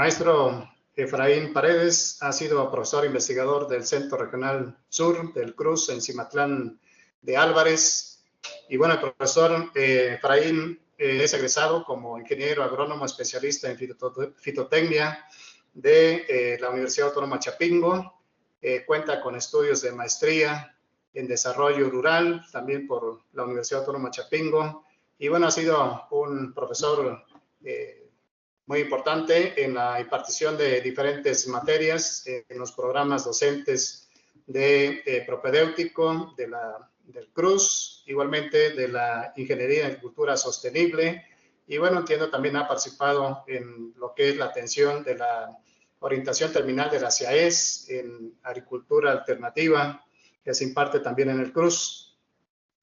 maestro Efraín Paredes ha sido profesor investigador del Centro Regional Sur del Cruz en Cimatlán de Álvarez. Y bueno, el profesor Efraín es egresado como ingeniero agrónomo especialista en fitotecnia de la Universidad Autónoma Chapingo. Cuenta con estudios de maestría en desarrollo rural, también por la Universidad Autónoma Chapingo. Y bueno, ha sido un profesor muy importante en la impartición de diferentes materias en los programas docentes de propedéutico del CRUZ, igualmente de la Ingeniería en Agricultura Sostenible. Y bueno, entiendo también ha participado en lo que es la atención de la orientación terminal de la CIAES en agricultura alternativa, que se imparte también en el CRUZ.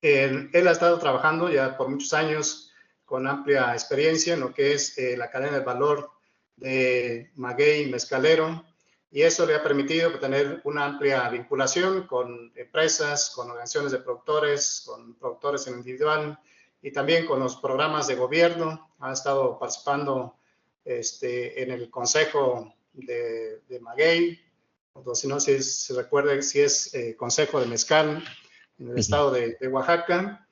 Él ha estado trabajando ya por muchos años con amplia experiencia en lo que es la cadena de valor de maguey mezcalero, y eso le ha permitido tener una amplia vinculación con empresas, con organizaciones de productores, con productores en individual y también con los programas de gobierno. Ha estado participando en el Consejo de Maguey, o si no, si se recuerda, si es Consejo de Mezcal en el estado de Oaxaca.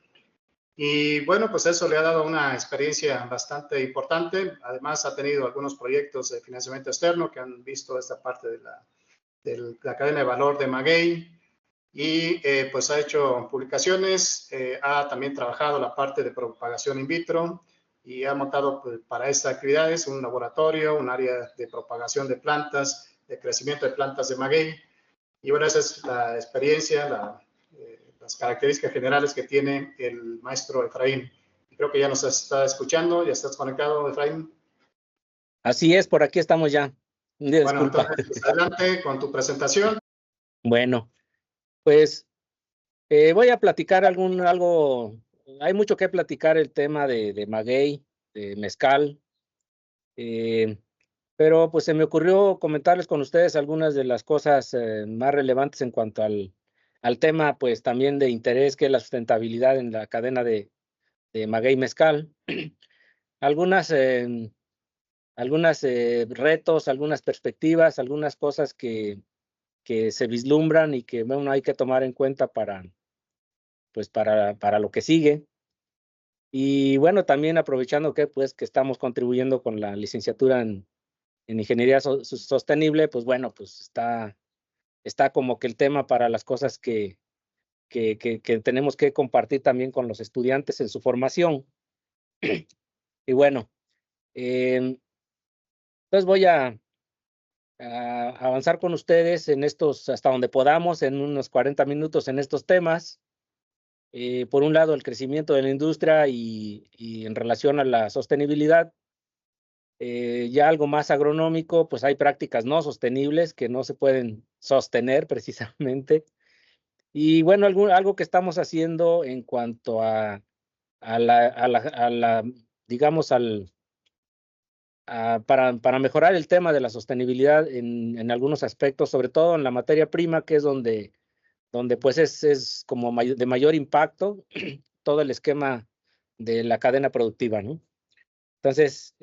Y bueno, pues eso le ha dado una experiencia bastante importante. Además, ha tenido algunos proyectos de financiamiento externo que han visto esta parte de la cadena de valor de maguey. Y pues ha hecho publicaciones, ha también trabajado la parte de propagación in vitro y ha montado pues, para estas actividades un laboratorio, un área de propagación de plantas, de crecimiento de plantas de maguey. Y bueno, esa es la experiencia, las características generales que tiene el maestro Efraín. Creo que ya nos está escuchando, ya estás conectado, Efraín. Así es, por aquí estamos ya. Bueno, entonces, pues, adelante con tu presentación. Bueno, pues voy a platicar algo, hay mucho que platicar el tema de maguey, de mezcal, pero pues se me ocurrió comentarles con ustedes algunas de las cosas más relevantes en cuanto al tema, pues también de interés, que es la sustentabilidad en la cadena de maguey mezcal. Algunas retos, algunas perspectivas, algunas cosas que se vislumbran y que bueno, hay que tomar en cuenta para lo que sigue. Y bueno, también aprovechando que estamos contribuyendo con la licenciatura en Ingeniería Sostenible, pues bueno, pues está como que el tema para las cosas que tenemos que compartir también con los estudiantes en su formación. Y bueno, entonces voy a avanzar con ustedes en estos, hasta donde podamos, en unos 40 minutos en estos temas. Por un lado, el crecimiento de la industria y en relación a la sostenibilidad. Ya algo más agronómico, pues hay prácticas no sostenibles que no se pueden sostener precisamente. Y bueno, algo que estamos haciendo en cuanto digamos, para mejorar el tema de la sostenibilidad en algunos aspectos, sobre todo en la materia prima, que es donde pues es como de mayor impacto todo el esquema de la cadena productiva, ¿no? Entonces,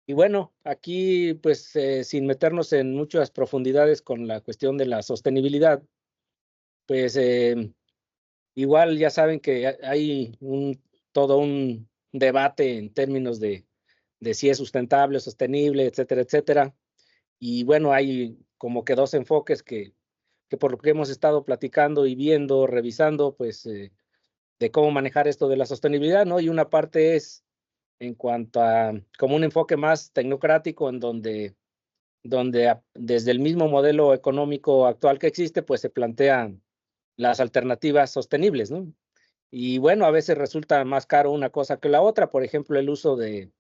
y bueno, aquí pues sin meternos en muchas profundidades con la cuestión de la sostenibilidad, pues igual ya saben que hay todo un debate en términos de si es sustentable, sostenible, etcétera, etcétera. Y bueno, hay como que dos enfoques que por lo que hemos estado platicando y viendo, revisando, pues de cómo manejar esto de la sostenibilidad, ¿no? Y una parte es en cuanto a como un enfoque más tecnocrático, en donde desde el mismo modelo económico actual que existe, pues se plantean las alternativas sostenibles, ¿no? Y bueno, a veces resulta más caro una cosa que la otra, por ejemplo, el uso de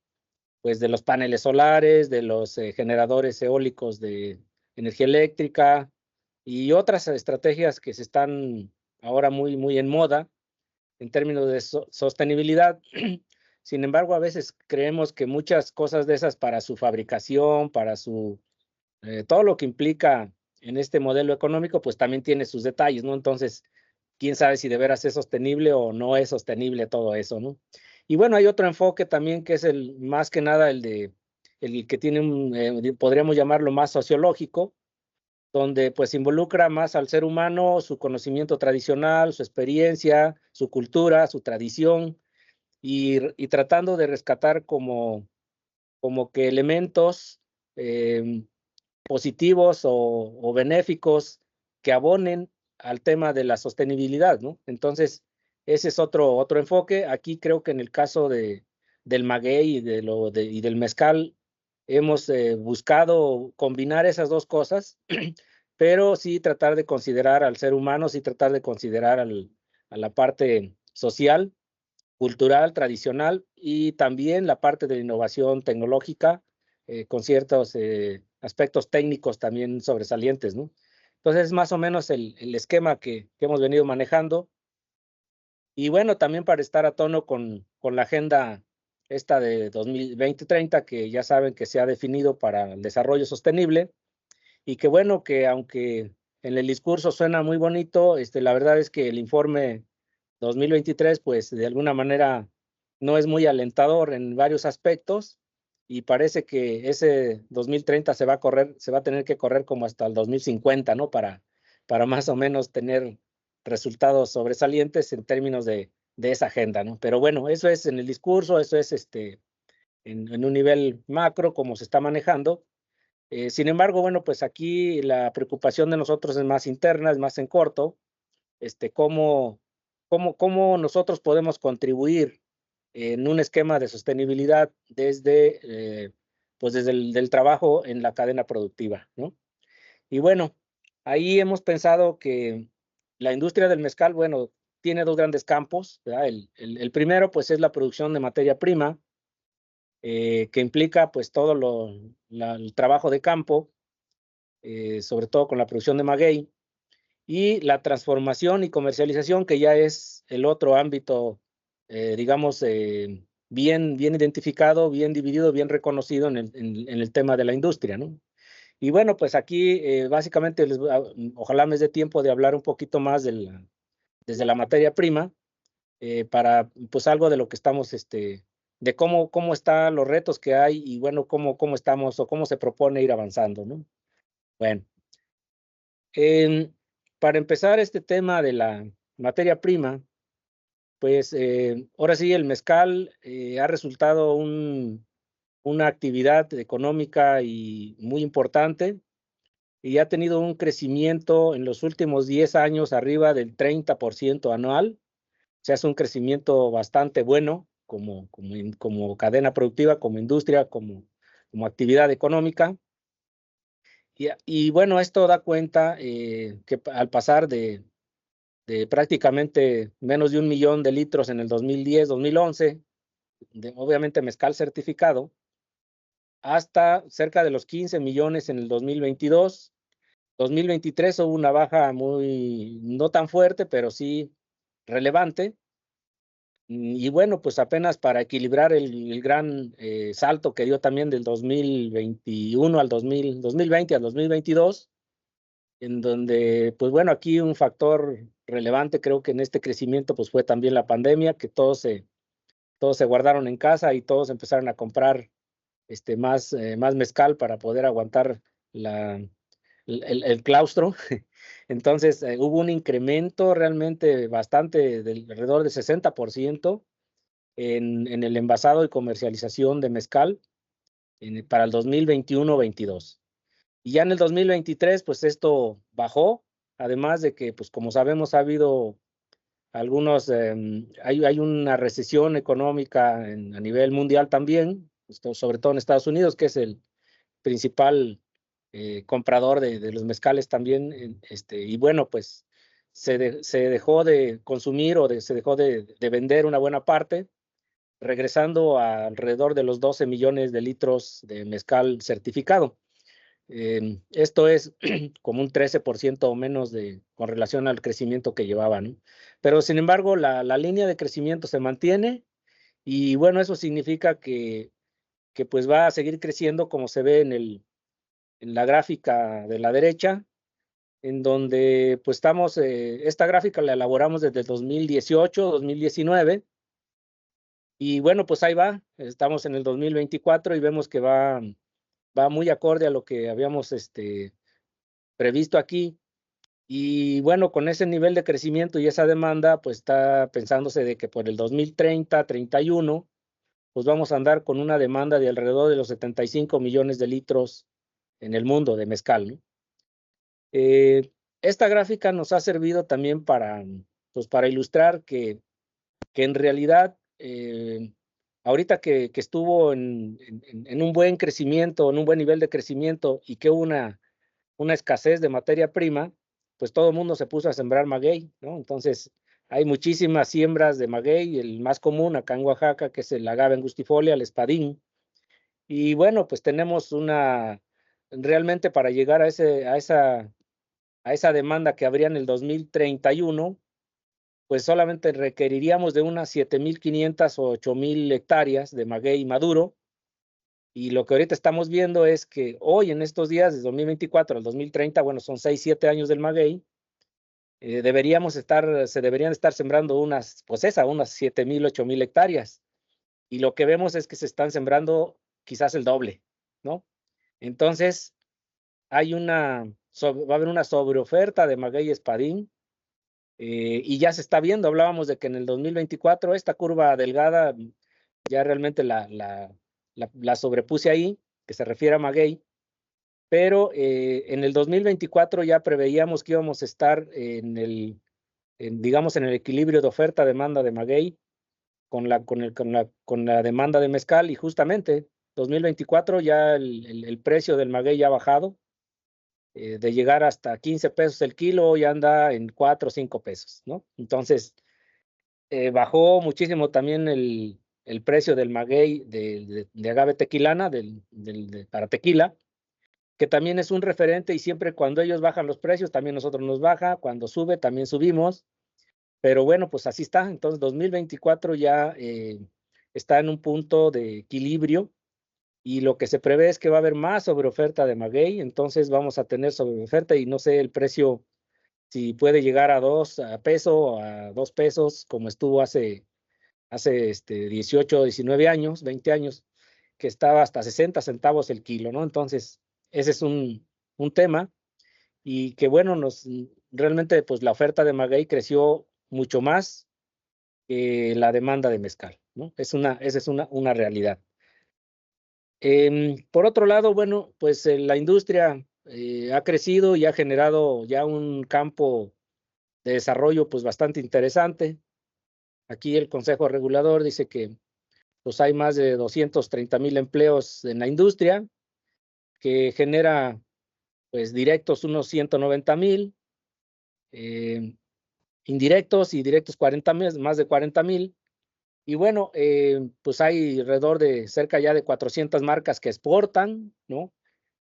los paneles solares, de los generadores eólicos de energía eléctrica y otras estrategias que se están ahora muy en moda en términos de sostenibilidad. Sin embargo, a veces creemos que muchas cosas de esas para su fabricación, para todo lo que implica en este modelo económico, pues también tiene sus detalles, ¿no? Entonces, quién sabe si de veras es sostenible o no es sostenible todo eso, ¿no? Y bueno, hay otro enfoque también que es más que nada el de el que tiene podríamos llamarlo más sociológico, donde pues involucra más al ser humano, su conocimiento tradicional, su experiencia, su cultura, su tradición, y tratando de rescatar como que elementos positivos o benéficos que abonen al tema de la sostenibilidad, ¿no? Entonces, ese es otro enfoque. Aquí creo que en el caso del maguey y del mezcal, hemos buscado combinar esas dos cosas, pero sí tratar de considerar al ser humano, sí tratar de considerar a la parte social, cultural, tradicional, y también la parte de la innovación tecnológica, con ciertos aspectos técnicos también sobresalientes, ¿no? Entonces, es más o menos el esquema que hemos venido manejando. Y bueno, también para estar a tono con la agenda esta de 2020-30, que ya saben que se ha definido para el desarrollo sostenible, y que bueno, que aunque en el discurso suena muy bonito, la verdad es que el informe 2023, pues de alguna manera no es muy alentador en varios aspectos, y parece que ese 2030 se va a tener que correr como hasta el 2050, ¿no? Para más o menos tener resultados sobresalientes en términos de esa agenda, ¿no? Pero bueno, eso es en el discurso, eso es en un nivel macro, como se está manejando. Sin embargo, bueno, pues aquí la preocupación de nosotros es más interna, es más en corto, cómo nosotros podemos contribuir en un esquema de sostenibilidad desde el del trabajo en la cadena productiva, ¿no? Y bueno, ahí hemos pensado que la industria del mezcal, bueno, tiene dos grandes campos, ¿verdad? El primero, pues, es la producción de materia prima, que implica, pues, todo el trabajo de campo, sobre todo con la producción de maguey, y la transformación y comercialización, que ya es el otro ámbito, digamos, bien identificado, bien dividido, bien reconocido en el tema de la industria, ¿no? Y bueno, pues aquí básicamente ojalá me dé tiempo de hablar un poquito más desde la materia prima, para pues algo de lo que estamos, de cómo están los retos que hay, y bueno, cómo estamos o cómo se propone ir avanzando, ¿no? Bueno, para empezar este tema de la materia prima, pues ahora sí el mezcal ha resultado una actividad económica y muy importante, y ha tenido un crecimiento en los últimos 10 años arriba del 30% anual. O sea, es un crecimiento bastante bueno como cadena productiva, como industria, como actividad económica. Y bueno, esto da cuenta que al pasar de prácticamente menos de 1 millón de litros en el 2010, 2011, obviamente mezcal certificado, hasta cerca de los 15 millones en el 2022. 2023 hubo una baja no tan fuerte, pero sí relevante. Y bueno, pues apenas para equilibrar el gran salto que dio también del 2021 al 2020 al 2022, en donde, pues bueno, aquí un factor relevante creo que en este crecimiento pues fue también la pandemia, que todos se guardaron en casa y todos empezaron a comprar más mezcal para poder aguantar el claustro. Entonces, hubo un incremento realmente bastante alrededor de 60% en el envasado y comercialización de mezcal para el 2021-22. Y ya en el 2023, pues esto bajó, además de que, pues como sabemos, ha habido hay una recesión económica a nivel mundial también, sobre todo en Estados Unidos, que es el principal comprador de los mezcales también, y bueno, pues se dejó de consumir se dejó de vender una buena parte, regresando a alrededor de los 12 millones de litros de mezcal certificado. Esto es como un 13% o menos con relación al crecimiento que llevaban, ¿no? Pero sin embargo, la línea de crecimiento se mantiene, y bueno, eso significa que pues va a seguir creciendo, como se ve en la gráfica de la derecha, en donde pues esta gráfica la elaboramos desde el 2018, 2019, Y bueno, pues ahí va, estamos en el 2024 y vemos que va muy acorde a lo que habíamos previsto aquí. Y bueno, con ese nivel de crecimiento y esa demanda, pues está pensándose de que por el 2030, 31, pues vamos a andar con una demanda de alrededor de los 75 millones de litros en el mundo de mezcal, ¿no? Esta gráfica nos ha servido también pues para ilustrar que en realidad, ahorita que estuvo en un buen crecimiento, en un buen nivel de crecimiento y que hubo una escasez de materia prima, pues todo el mundo se puso a sembrar maguey, ¿no? Entonces, hay muchísimas siembras de maguey, el más común acá en Oaxaca, que es el agave angustifolia, el espadín. Y bueno, pues tenemos realmente para llegar a esa demanda que habría en el 2031, pues solamente requeriríamos de unas 7,500 o 8,000 hectáreas de maguey maduro. Y lo que ahorita estamos viendo es que hoy, en estos días, de 2024 al 2030, bueno, son 6, 7 años del maguey, se deberían estar sembrando unas 7,000, 8,000 hectáreas. Y lo que vemos es que se están sembrando quizás el doble, ¿no? Entonces, va a haber una sobreoferta de maguey espadín, y ya se está viendo. Hablábamos de que en el 2024 esta curva delgada ya realmente la sobrepuse ahí, que se refiere a maguey, pero en el 2024 ya preveíamos que íbamos a estar digamos, en el equilibrio de oferta-demanda de maguey con la demanda de mezcal, y justamente 2024 ya el precio del maguey ya ha bajado, de llegar hasta 15 pesos el kilo, ya anda en 4 o 5 pesos, ¿no? Entonces, bajó muchísimo también el precio del maguey de agave tequilana, para tequila, que también es un referente, y siempre cuando ellos bajan los precios, también nosotros nos baja, cuando sube, también subimos, pero bueno, pues así está. Entonces, 2024 ya está en un punto de equilibrio, y lo que se prevé es que va a haber más sobreoferta de maguey, entonces vamos a tener sobreoferta, y no sé el precio si puede llegar a 2 pesos, a 2 pesos, como estuvo hace 18, 19 años, 20 años, que estaba hasta 60 centavos el kilo, ¿no? Entonces, ese es un tema, y que bueno, realmente pues la oferta de maguey creció mucho más que la demanda de mezcal, ¿no? Esa es una realidad. Por otro lado, bueno, pues la industria ha crecido y ha generado ya un campo de desarrollo pues bastante interesante. Aquí el Consejo Regulador dice que pues hay más de 230,000 empleos en la industria, que genera pues directos unos 190,000, indirectos y directos 40,000, más de 40,000. Y bueno, pues hay alrededor de cerca ya de 400 marcas que exportan, ¿no?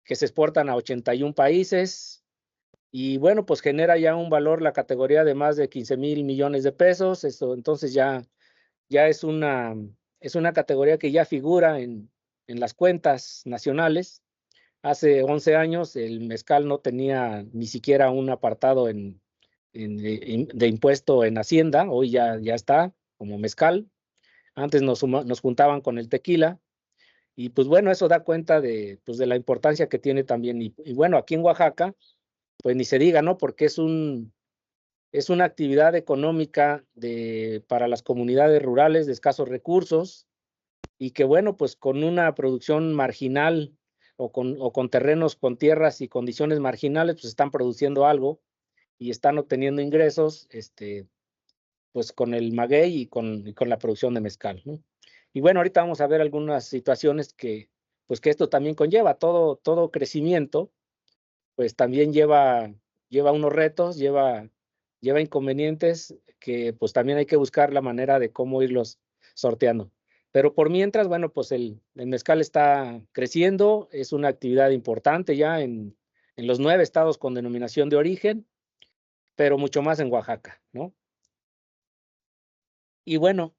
Que se exportan a 81 países. Y bueno, pues genera ya un valor la categoría de más de 15,000 millones de pesos. Eso, entonces ya es una categoría que ya figura en las cuentas nacionales. Hace 11 años el mezcal no tenía ni siquiera un apartado de impuesto en Hacienda. Hoy ya está como mezcal. Antes nos juntaban con el tequila, y pues bueno, eso da cuenta pues de la importancia que tiene también. Y bueno, aquí en Oaxaca, pues ni se diga, ¿no? Porque es una actividad económica para las comunidades rurales de escasos recursos, y que bueno, pues con una producción marginal, o con terrenos, con tierras y condiciones marginales, pues están produciendo algo y están obteniendo ingresos, pues con el maguey y con la producción de mezcal, ¿no? Y bueno, ahorita vamos a ver algunas situaciones pues que esto también conlleva. Todo crecimiento, pues también lleva unos retos, lleva inconvenientes, que pues también hay que buscar la manera de cómo irlos sorteando. Pero por mientras, bueno, pues el mezcal está creciendo, es una actividad importante ya en los 9 estados con denominación de origen, pero mucho más en Oaxaca, ¿no? Y bueno,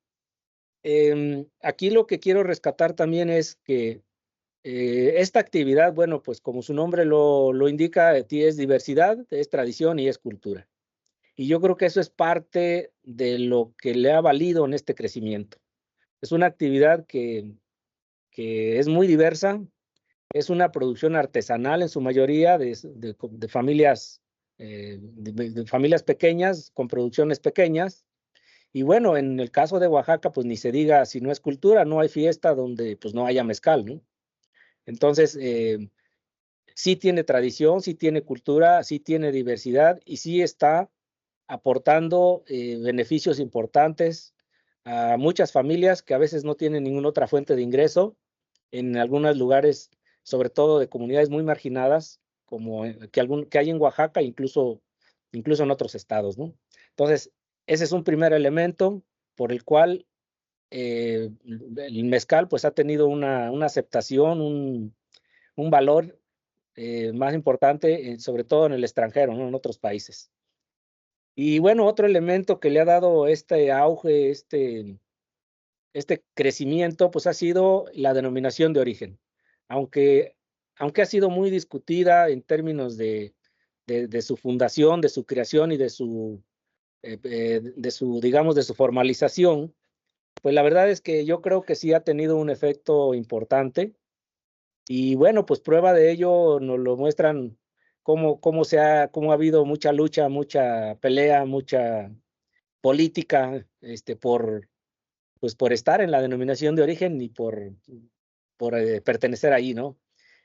aquí lo que quiero rescatar también es que esta actividad, bueno, pues como su nombre lo indica, es diversidad, es tradición y es cultura. Y yo creo que eso es parte de lo que le ha valido en este crecimiento. Es una actividad que es muy diversa, es una producción artesanal en su mayoría de familias, de familias pequeñas, con producciones pequeñas. Y bueno, en el caso de Oaxaca, pues ni se diga, si no es cultura, no hay fiesta donde pues no haya mezcal, ¿no? Entonces, sí tiene tradición, sí tiene cultura, sí tiene diversidad y sí está aportando beneficios importantes a muchas familias que a veces no tienen ninguna otra fuente de ingreso en algunos lugares, sobre todo de comunidades muy marginadas, como que hay en Oaxaca, incluso en otros estados, ¿no? Entonces, ese es un primer elemento por el cual el mezcal pues ha tenido una aceptación, un valor más importante, sobre todo en el extranjero, ¿no? En otros países. Y bueno, otro elemento que le ha dado este auge, este crecimiento, pues ha sido la denominación de origen. Aunque, aunque ha sido muy discutida en términos de su fundación, de su creación y digamos, de su formalización, pues la verdad es que yo creo que sí ha tenido un efecto importante. Y bueno, pues prueba de ello nos lo muestran cómo ha habido mucha lucha, mucha pelea, mucha política, pues por estar en la denominación de origen y por pertenecer ahí, ¿no?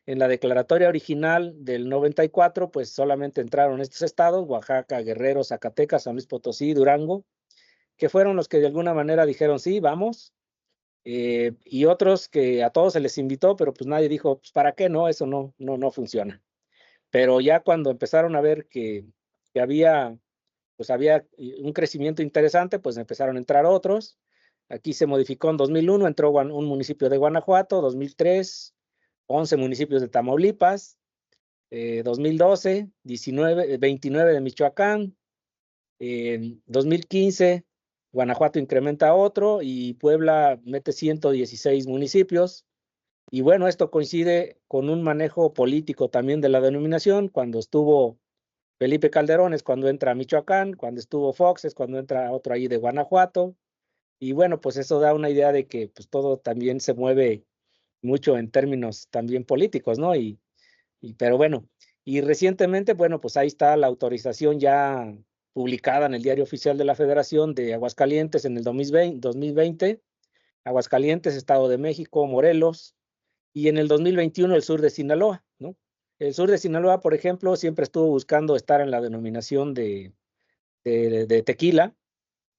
En la declaratoria original del 94, pues solamente entraron estos estados: Oaxaca, Guerrero, Zacatecas, San Luis Potosí, Durango, que fueron los que de alguna manera dijeron sí, vamos, y otros que a todos se les invitó, pero pues nadie dijo, pues ¿para qué? No, eso no funciona. Pero ya cuando empezaron a ver que había un crecimiento interesante, pues empezaron a entrar otros. Aquí se modificó en 2001, entró un municipio de Guanajuato, 2003, 11 municipios de Tamaulipas, 2012, 29 de Michoacán, 2015, Guanajuato incrementa otro y Puebla mete 116 municipios. Y bueno, esto coincide con un manejo político también de la denominación. Cuando estuvo Felipe Calderón es cuando entra a Michoacán, cuando estuvo Fox es cuando entra otro ahí de Guanajuato. Y bueno, pues eso da una idea de que pues todo también se mueve mucho en términos también políticos, ¿no? Pero bueno, y recientemente, bueno, pues ahí está la autorización ya publicada en el Diario Oficial de la Federación de Aguascalientes en el 2020, Aguascalientes, Estado de México, Morelos, y en el 2021 el sur de Sinaloa, ¿no? El sur de Sinaloa, por ejemplo, siempre estuvo buscando estar en la denominación de tequila.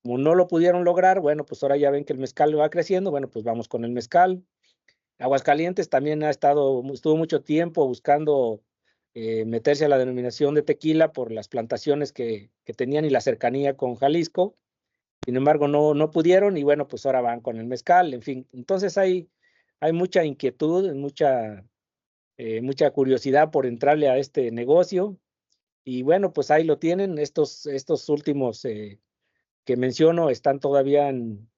Como no lo pudieron lograr, bueno, pues ahora ya ven que el mezcal va creciendo, bueno, pues vamos con el mezcal. Aguascalientes también estuvo mucho tiempo buscando meterse a la denominación de tequila por las plantaciones que tenían y la cercanía con Jalisco. Sin embargo, no pudieron y bueno, pues ahora van con el mezcal, en fin. Entonces hay mucha inquietud, mucha curiosidad por entrarle a este negocio. Y bueno, pues ahí lo tienen. Estos últimos que menciono están todavía en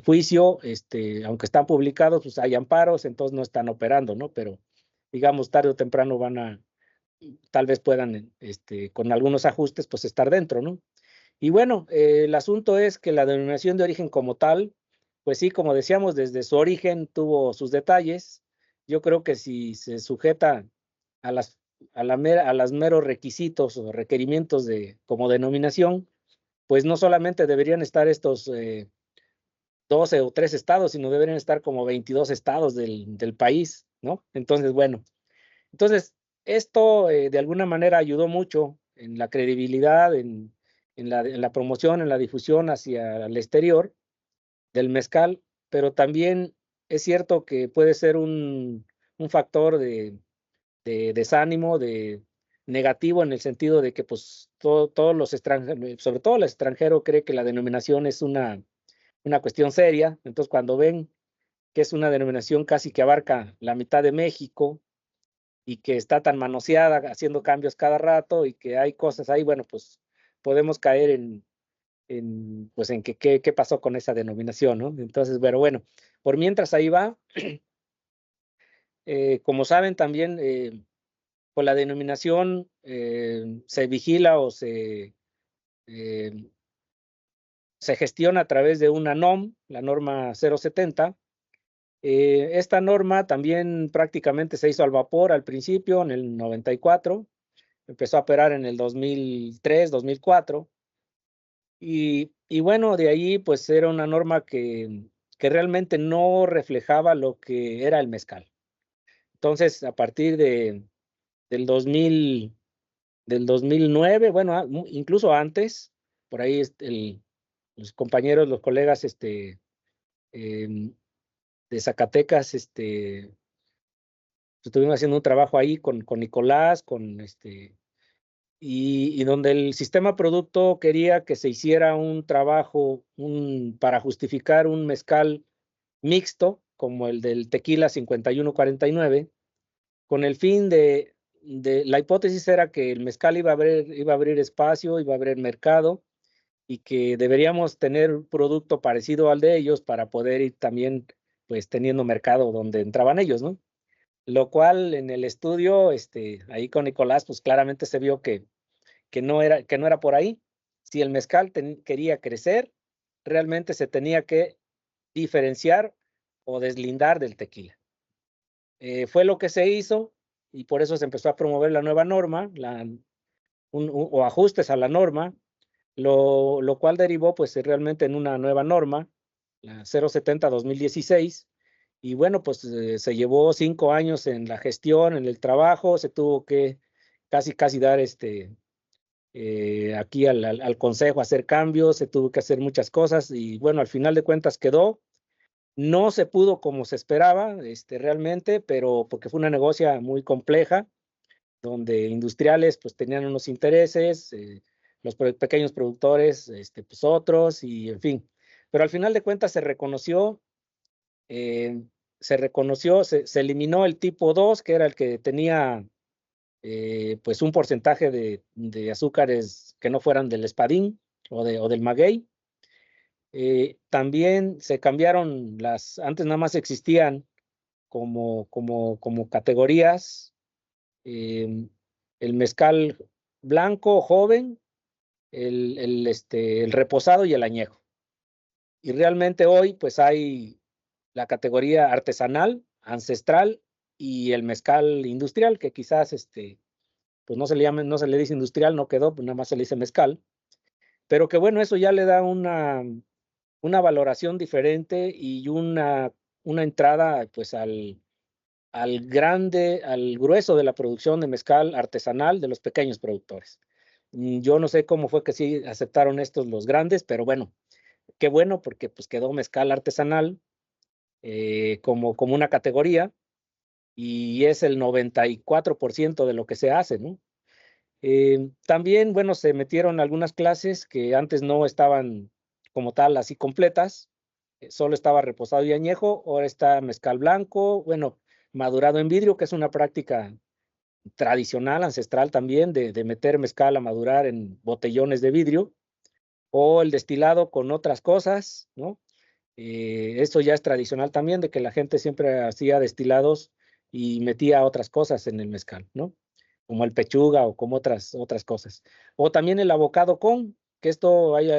juicio, aunque están publicados, pues hay amparos, entonces no están operando, ¿no? Pero digamos, tarde o temprano tal vez puedan, con algunos ajustes, pues estar dentro, ¿no? Y bueno, el asunto es que la denominación de origen como tal, pues sí, como decíamos, desde su origen tuvo sus detalles. Yo creo que si se sujeta a las meros requisitos o requerimientos como denominación, pues no solamente deberían estar estos 12 o 3 estados, sino deberían estar como 22 estados del país, ¿no? Entonces, bueno, esto de alguna manera ayudó mucho en la credibilidad, en la promoción, en la difusión hacia el exterior del mezcal, pero también es cierto que puede ser un factor de desánimo, de negativo en el sentido de que pues todos los extranjeros, sobre todo el extranjero, cree que la denominación es una cuestión seria. Entonces cuando ven que es una denominación casi que abarca la mitad de México y que está tan manoseada, haciendo cambios cada rato y que hay cosas ahí, bueno, pues podemos caer pues en qué pasó con esa denominación, ¿no? Entonces, pero bueno, por mientras ahí va. Como saben también, por la denominación se vigila o eh, se gestiona a través de una NOM, la norma 070. Esta norma también prácticamente se hizo al vapor al principio, en el 94, empezó a operar en el 2003, 2004, y bueno, de ahí pues era una norma que realmente no reflejaba lo que era el mezcal. Entonces, a partir del 2000, del 2009, bueno, incluso antes, por ahí los compañeros, los colegas em, de Zacatecas, estuvimos haciendo un trabajo ahí con Nicolás, y donde el sistema producto quería que se hiciera un trabajo para justificar un mezcal mixto, como el del tequila 5149, con el fin la hipótesis era que el mezcal iba a abrir espacio, iba a abrir mercado, y que deberíamos tener un producto parecido al de ellos para poder ir también pues teniendo mercado donde entraban ellos, ¿no? Lo cual en el estudio, ahí con Nicolás, pues claramente se vio que no era por ahí. Si el mezcal quería crecer, realmente se tenía que diferenciar o deslindar del tequila. Fue lo que se hizo, y por eso se empezó a promover la nueva norma, o ajustes a la norma, lo cual derivó pues realmente en una nueva norma, la 070-2016, y bueno, pues se llevó 5 años en la gestión, en el trabajo, se tuvo que casi dar aquí al consejo hacer cambios, se tuvo que hacer muchas cosas, y bueno, al final de cuentas quedó. No se pudo como se esperaba, realmente, pero porque fue una negocia muy compleja, donde industriales pues tenían unos intereses, los pequeños productores pues otros, y en fin. Pero al final de cuentas eh, se eliminó el tipo 2, que era el que tenía pues un porcentaje de azúcares que no fueran del espadín o del maguey. También se cambiaron antes nada más existían como categorías, el mezcal blanco joven, el reposado y el añejo. Y realmente hoy pues hay la categoría artesanal, ancestral y el mezcal industrial, que quizás pues no se le dice industrial, no quedó, pues nada más se le dice mezcal, pero que bueno, eso ya le da una valoración diferente y una entrada pues al grueso de la producción de mezcal artesanal de los pequeños productores. Yo no sé cómo fue que sí aceptaron estos los grandes, pero bueno, qué bueno, porque pues quedó mezcal artesanal como una categoría, y es el 94% de lo que se hace, ¿no? También, bueno, se metieron algunas clases que antes no estaban como tal así completas, solo estaba reposado y añejo, ahora está mezcal blanco, bueno, madurado en vidrio, que es una práctica tradicional, ancestral también, de meter mezcal a madurar en botellones de vidrio, o el destilado con otras cosas, ¿no? Esto ya es tradicional también, de que la gente siempre hacía destilados y metía otras cosas en el mezcal, ¿no? Como el pechuga o como otras cosas. O también el abocado que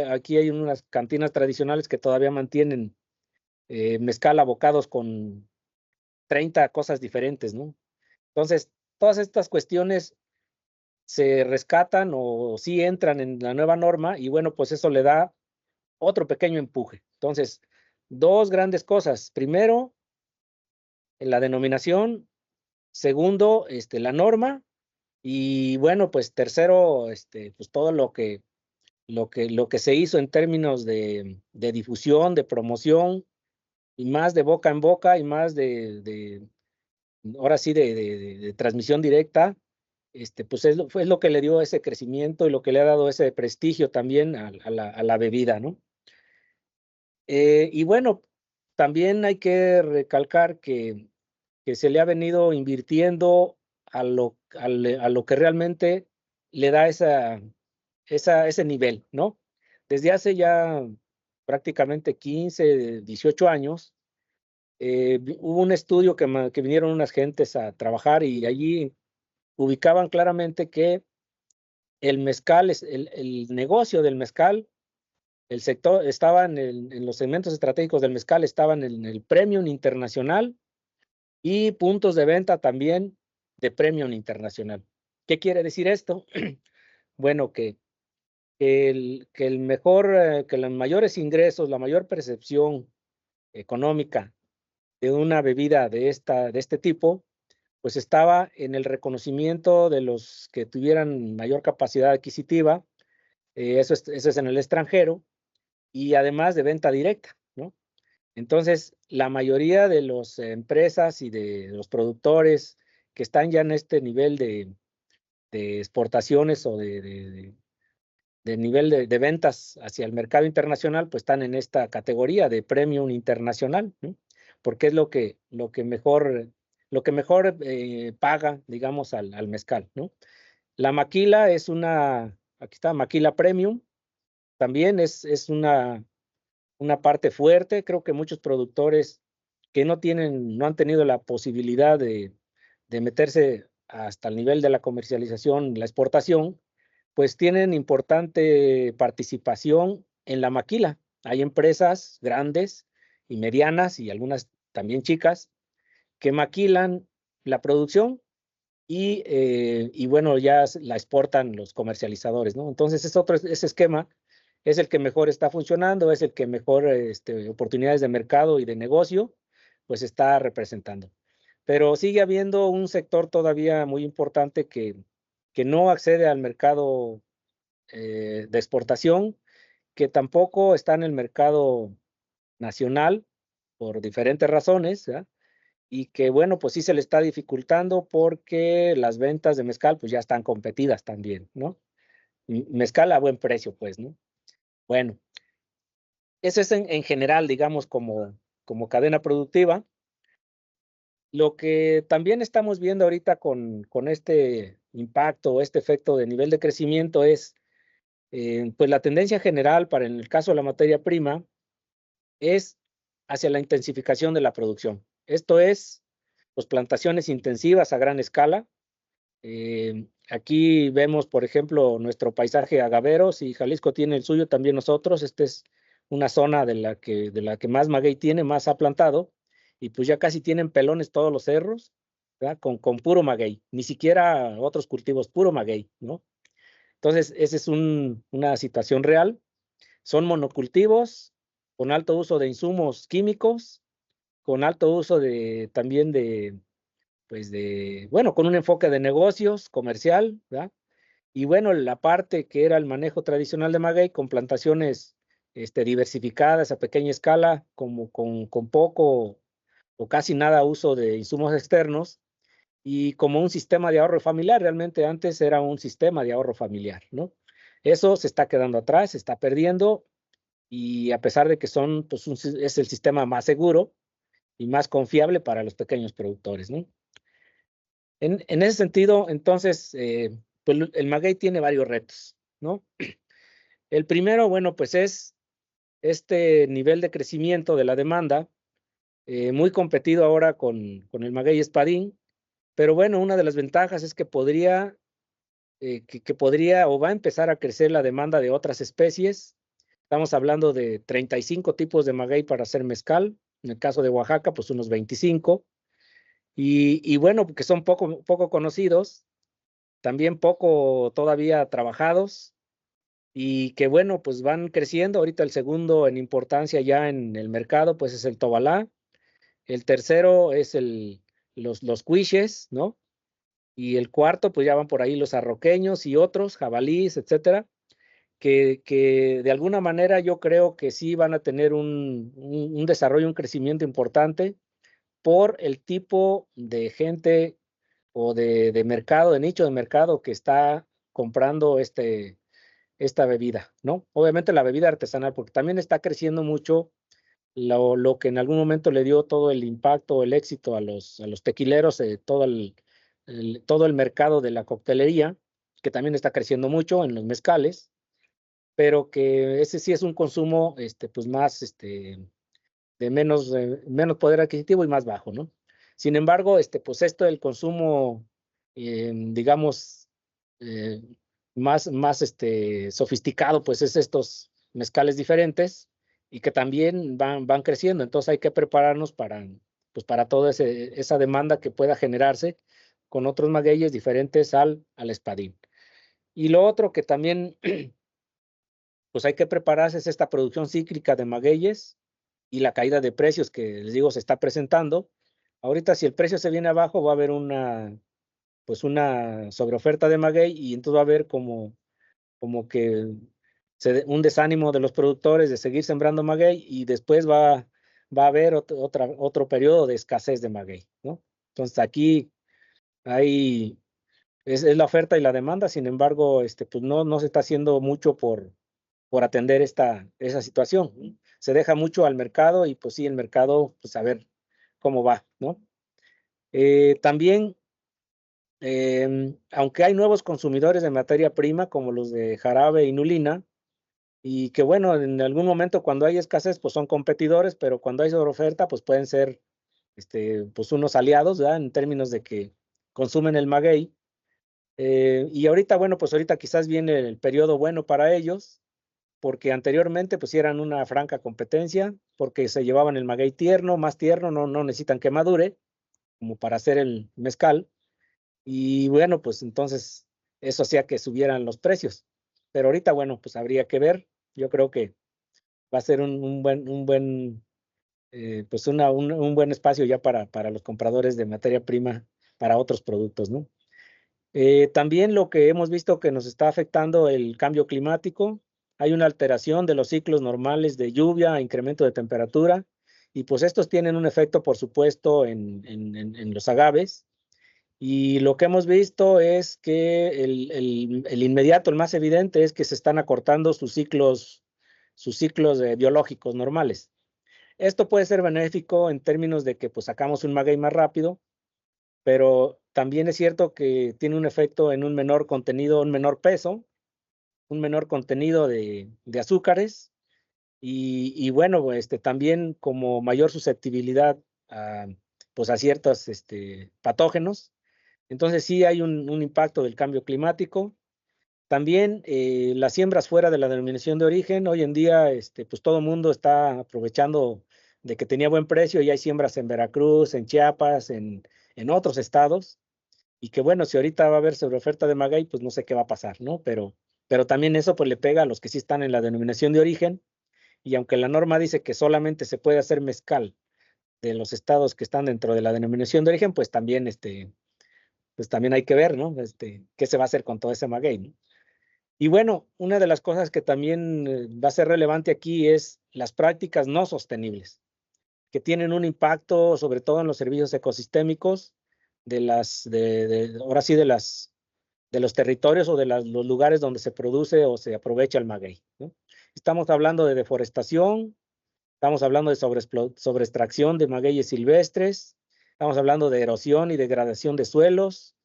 aquí hay unas cantinas tradicionales que todavía mantienen mezcal abocados con 30 cosas diferentes, ¿no? Entonces, todas estas cuestiones se rescatan o sí entran en la nueva norma, y bueno, pues eso le da otro pequeño empuje. Entonces, dos grandes cosas. Primero, la denominación. Segundo, la norma. Y bueno, pues tercero, pues todo lo que se hizo en términos de difusión, de promoción, y más de boca en boca, y más ahora sí, de transmisión directa, pues fue lo que le dio ese crecimiento y lo que le ha dado ese prestigio también a la bebida, ¿no? Y bueno, también hay que recalcar que se le ha venido invirtiendo a lo que realmente le da ese nivel, ¿no? Desde hace ya prácticamente 15, 18 años, hubo un estudio que vinieron unas gentes a trabajar, y allí ubicaban claramente que el mezcal, el negocio del mezcal el sector estaba en los segmentos estratégicos del mezcal, estaban en el premium internacional y puntos de venta también de premium internacional. ¿Qué quiere decir esto? Bueno, que que los mayores ingresos, la mayor percepción económica de una bebida de este tipo, pues estaba en el reconocimiento de los que tuvieran mayor capacidad adquisitiva, eso es en el extranjero, y además de venta directa, ¿no? Entonces, la mayoría de las empresas y de los productores que están ya en este nivel de exportaciones o de nivel de ventas hacia el mercado internacional, pues están en esta categoría de premium internacional, ¿no? Porque es lo que mejor paga, digamos, al mezcal, ¿no? La maquila es aquí está, maquila premium, también es una parte fuerte. Creo que muchos productores que no han tenido la posibilidad de meterse hasta el nivel de la comercialización, la exportación, pues tienen importante participación en la maquila. Hay empresas grandes y medianas y algunas también chicas que maquilan la producción y bueno, ya la exportan los comercializadores, ¿no? Entonces, ese esquema es el que mejor está funcionando, es el que mejor oportunidades de mercado y de negocio, pues está representando. Pero sigue habiendo un sector todavía muy importante que no accede al mercado de exportación, que tampoco está en el mercado nacional por diferentes razones, ¿verdad? Y que bueno, pues sí se le está dificultando porque las ventas de mezcal pues ya están competidas también, ¿no? Mezcal a buen precio, pues, ¿no? Bueno, eso es en general, digamos, como cadena productiva. Lo que también estamos viendo ahorita con este impacto, este efecto de nivel de crecimiento es, pues la tendencia general para en el caso de la materia prima es hacia la intensificación de la producción. Esto es, pues plantaciones intensivas a gran escala. Aquí vemos, por ejemplo, nuestro paisaje agavero. Si Jalisco tiene el suyo, también nosotros. Esta es una zona de la que más maguey tiene, más ha plantado, y pues ya casi tienen pelones todos los cerros, ¿verdad? Con puro maguey, ni siquiera otros cultivos, puro maguey, ¿no? Entonces, esa es una situación real. Son monocultivos con alto uso de insumos químicos, con alto uso también bueno, con un enfoque de negocios, comercial, ¿verdad? Y bueno, la parte que era el manejo tradicional de maguey con plantaciones diversificadas a pequeña escala, como con poco o casi nada uso de insumos externos y como un sistema de ahorro familiar. Realmente antes era un sistema de ahorro familiar, ¿no? Eso se está quedando atrás, se está perdiendo y a pesar de que pues es el sistema más seguro y más confiable para los pequeños productores, ¿no? En ese sentido, entonces, pues el maguey tiene varios retos, ¿no? El primero, bueno, pues es este nivel de crecimiento de la demanda, muy competido ahora con el maguey espadín, pero bueno, una de las ventajas es que podría o va a empezar a crecer la demanda de otras especies. Estamos hablando de 35 tipos de maguey para hacer mezcal, en el caso de Oaxaca, pues unos 25, y bueno, porque son poco conocidos, también poco todavía trabajados y que bueno, pues van creciendo. Ahorita el segundo en importancia ya en el mercado, pues es el tobalá. El tercero es los cuiches, ¿no? Y el cuarto, pues ya van por ahí los arroqueños y otros, jabalíes, etcétera, que de alguna manera yo creo que sí van a tener un desarrollo, un crecimiento importante por el tipo de gente o de mercado, de nicho de mercado que está comprando esta bebida, ¿no? Obviamente la bebida artesanal, porque también está creciendo mucho lo que en algún momento le dio todo el impacto, el éxito a los tequileros, todo el mercado de la coctelería, que también está creciendo mucho en los mezcales, pero que ese sí es un consumo pues más de menos poder adquisitivo y más bajo, ¿no? Sin embargo, pues esto del consumo, digamos, eh, más sofisticado, pues es mezcales diferentes y que también van creciendo. Entonces hay que prepararnos pues para toda esa demanda que pueda generarse con otros magueyes diferentes al espadín. Y lo otro que también pues hay que prepararse es esta producción cíclica de magueyes y la caída de precios que les digo se está presentando. Ahorita si el precio se viene abajo va a haber pues una sobreoferta de maguey y entonces va a haber como que un desánimo de los productores de seguir sembrando maguey y después va a haber otro periodo de escasez de maguey, ¿no? Entonces aquí es la oferta y la demanda, sin embargo, pues no se está haciendo mucho por atender esa situación, ¿no? Se deja mucho al mercado y pues sí, el mercado, pues a ver cómo va, ¿no? También, aunque hay nuevos consumidores de materia prima, como los de jarabe y inulina, y que bueno, en algún momento cuando hay escasez, pues son competidores, pero cuando hay sobreoferta, pues pueden ser pues unos aliados, ¿verdad? En términos de que consumen el maguey. Y ahorita, bueno, pues ahorita quizás viene el periodo bueno para ellos, porque anteriormente pues eran una franca competencia, porque se llevaban el maguey tierno, más tierno, no necesitan que madure, como para hacer el mezcal. Y bueno, pues entonces eso hacía que subieran los precios. Pero ahorita, bueno, pues habría que ver. Yo creo que va a ser un buen pues un buen espacio ya para los compradores de materia prima para otros productos, ¿no? También lo que hemos visto que nos está afectando el cambio climático, hay una alteración de los ciclos normales de lluvia, incremento de temperatura, y pues estos tienen un efecto, por supuesto, en los agaves. Y lo que hemos visto es que el inmediato, el más evidente, es que se están acortando sus ciclos biológicos normales. Esto puede ser benéfico en términos de que pues sacamos un maguey más rápido, pero también es cierto que tiene un efecto en un menor contenido, un menor peso, un menor contenido de azúcares y bueno, también como mayor susceptibilidad a, pues a ciertos patógenos. Entonces sí hay un impacto del cambio climático. También las siembras fuera de la denominación de origen, hoy en día pues todo el mundo está aprovechando de que tenía buen precio y hay siembras en Veracruz, en Chiapas, en otros estados. Y que bueno, si ahorita va a haber sobreoferta de maguey, pues no sé qué va a pasar, ¿no? Pero también eso pues le pega a los que sí están en la denominación de origen. Y aunque la norma dice que solamente se puede hacer mezcal de los estados que están dentro de la denominación de origen, pues también hay que ver, ¿no? Qué se va a hacer con todo ese maguey, ¿no? Y bueno, una de las cosas que también va a ser relevante aquí es las prácticas no sostenibles, que tienen un impacto sobre todo en los servicios ecosistémicos ahora sí, de los territorios o de los lugares donde se produce o se aprovecha el maguey, ¿no? Estamos hablando de deforestación, estamos hablando de sobreextracción de magueyes silvestres, estamos hablando de erosión y degradación de suelos,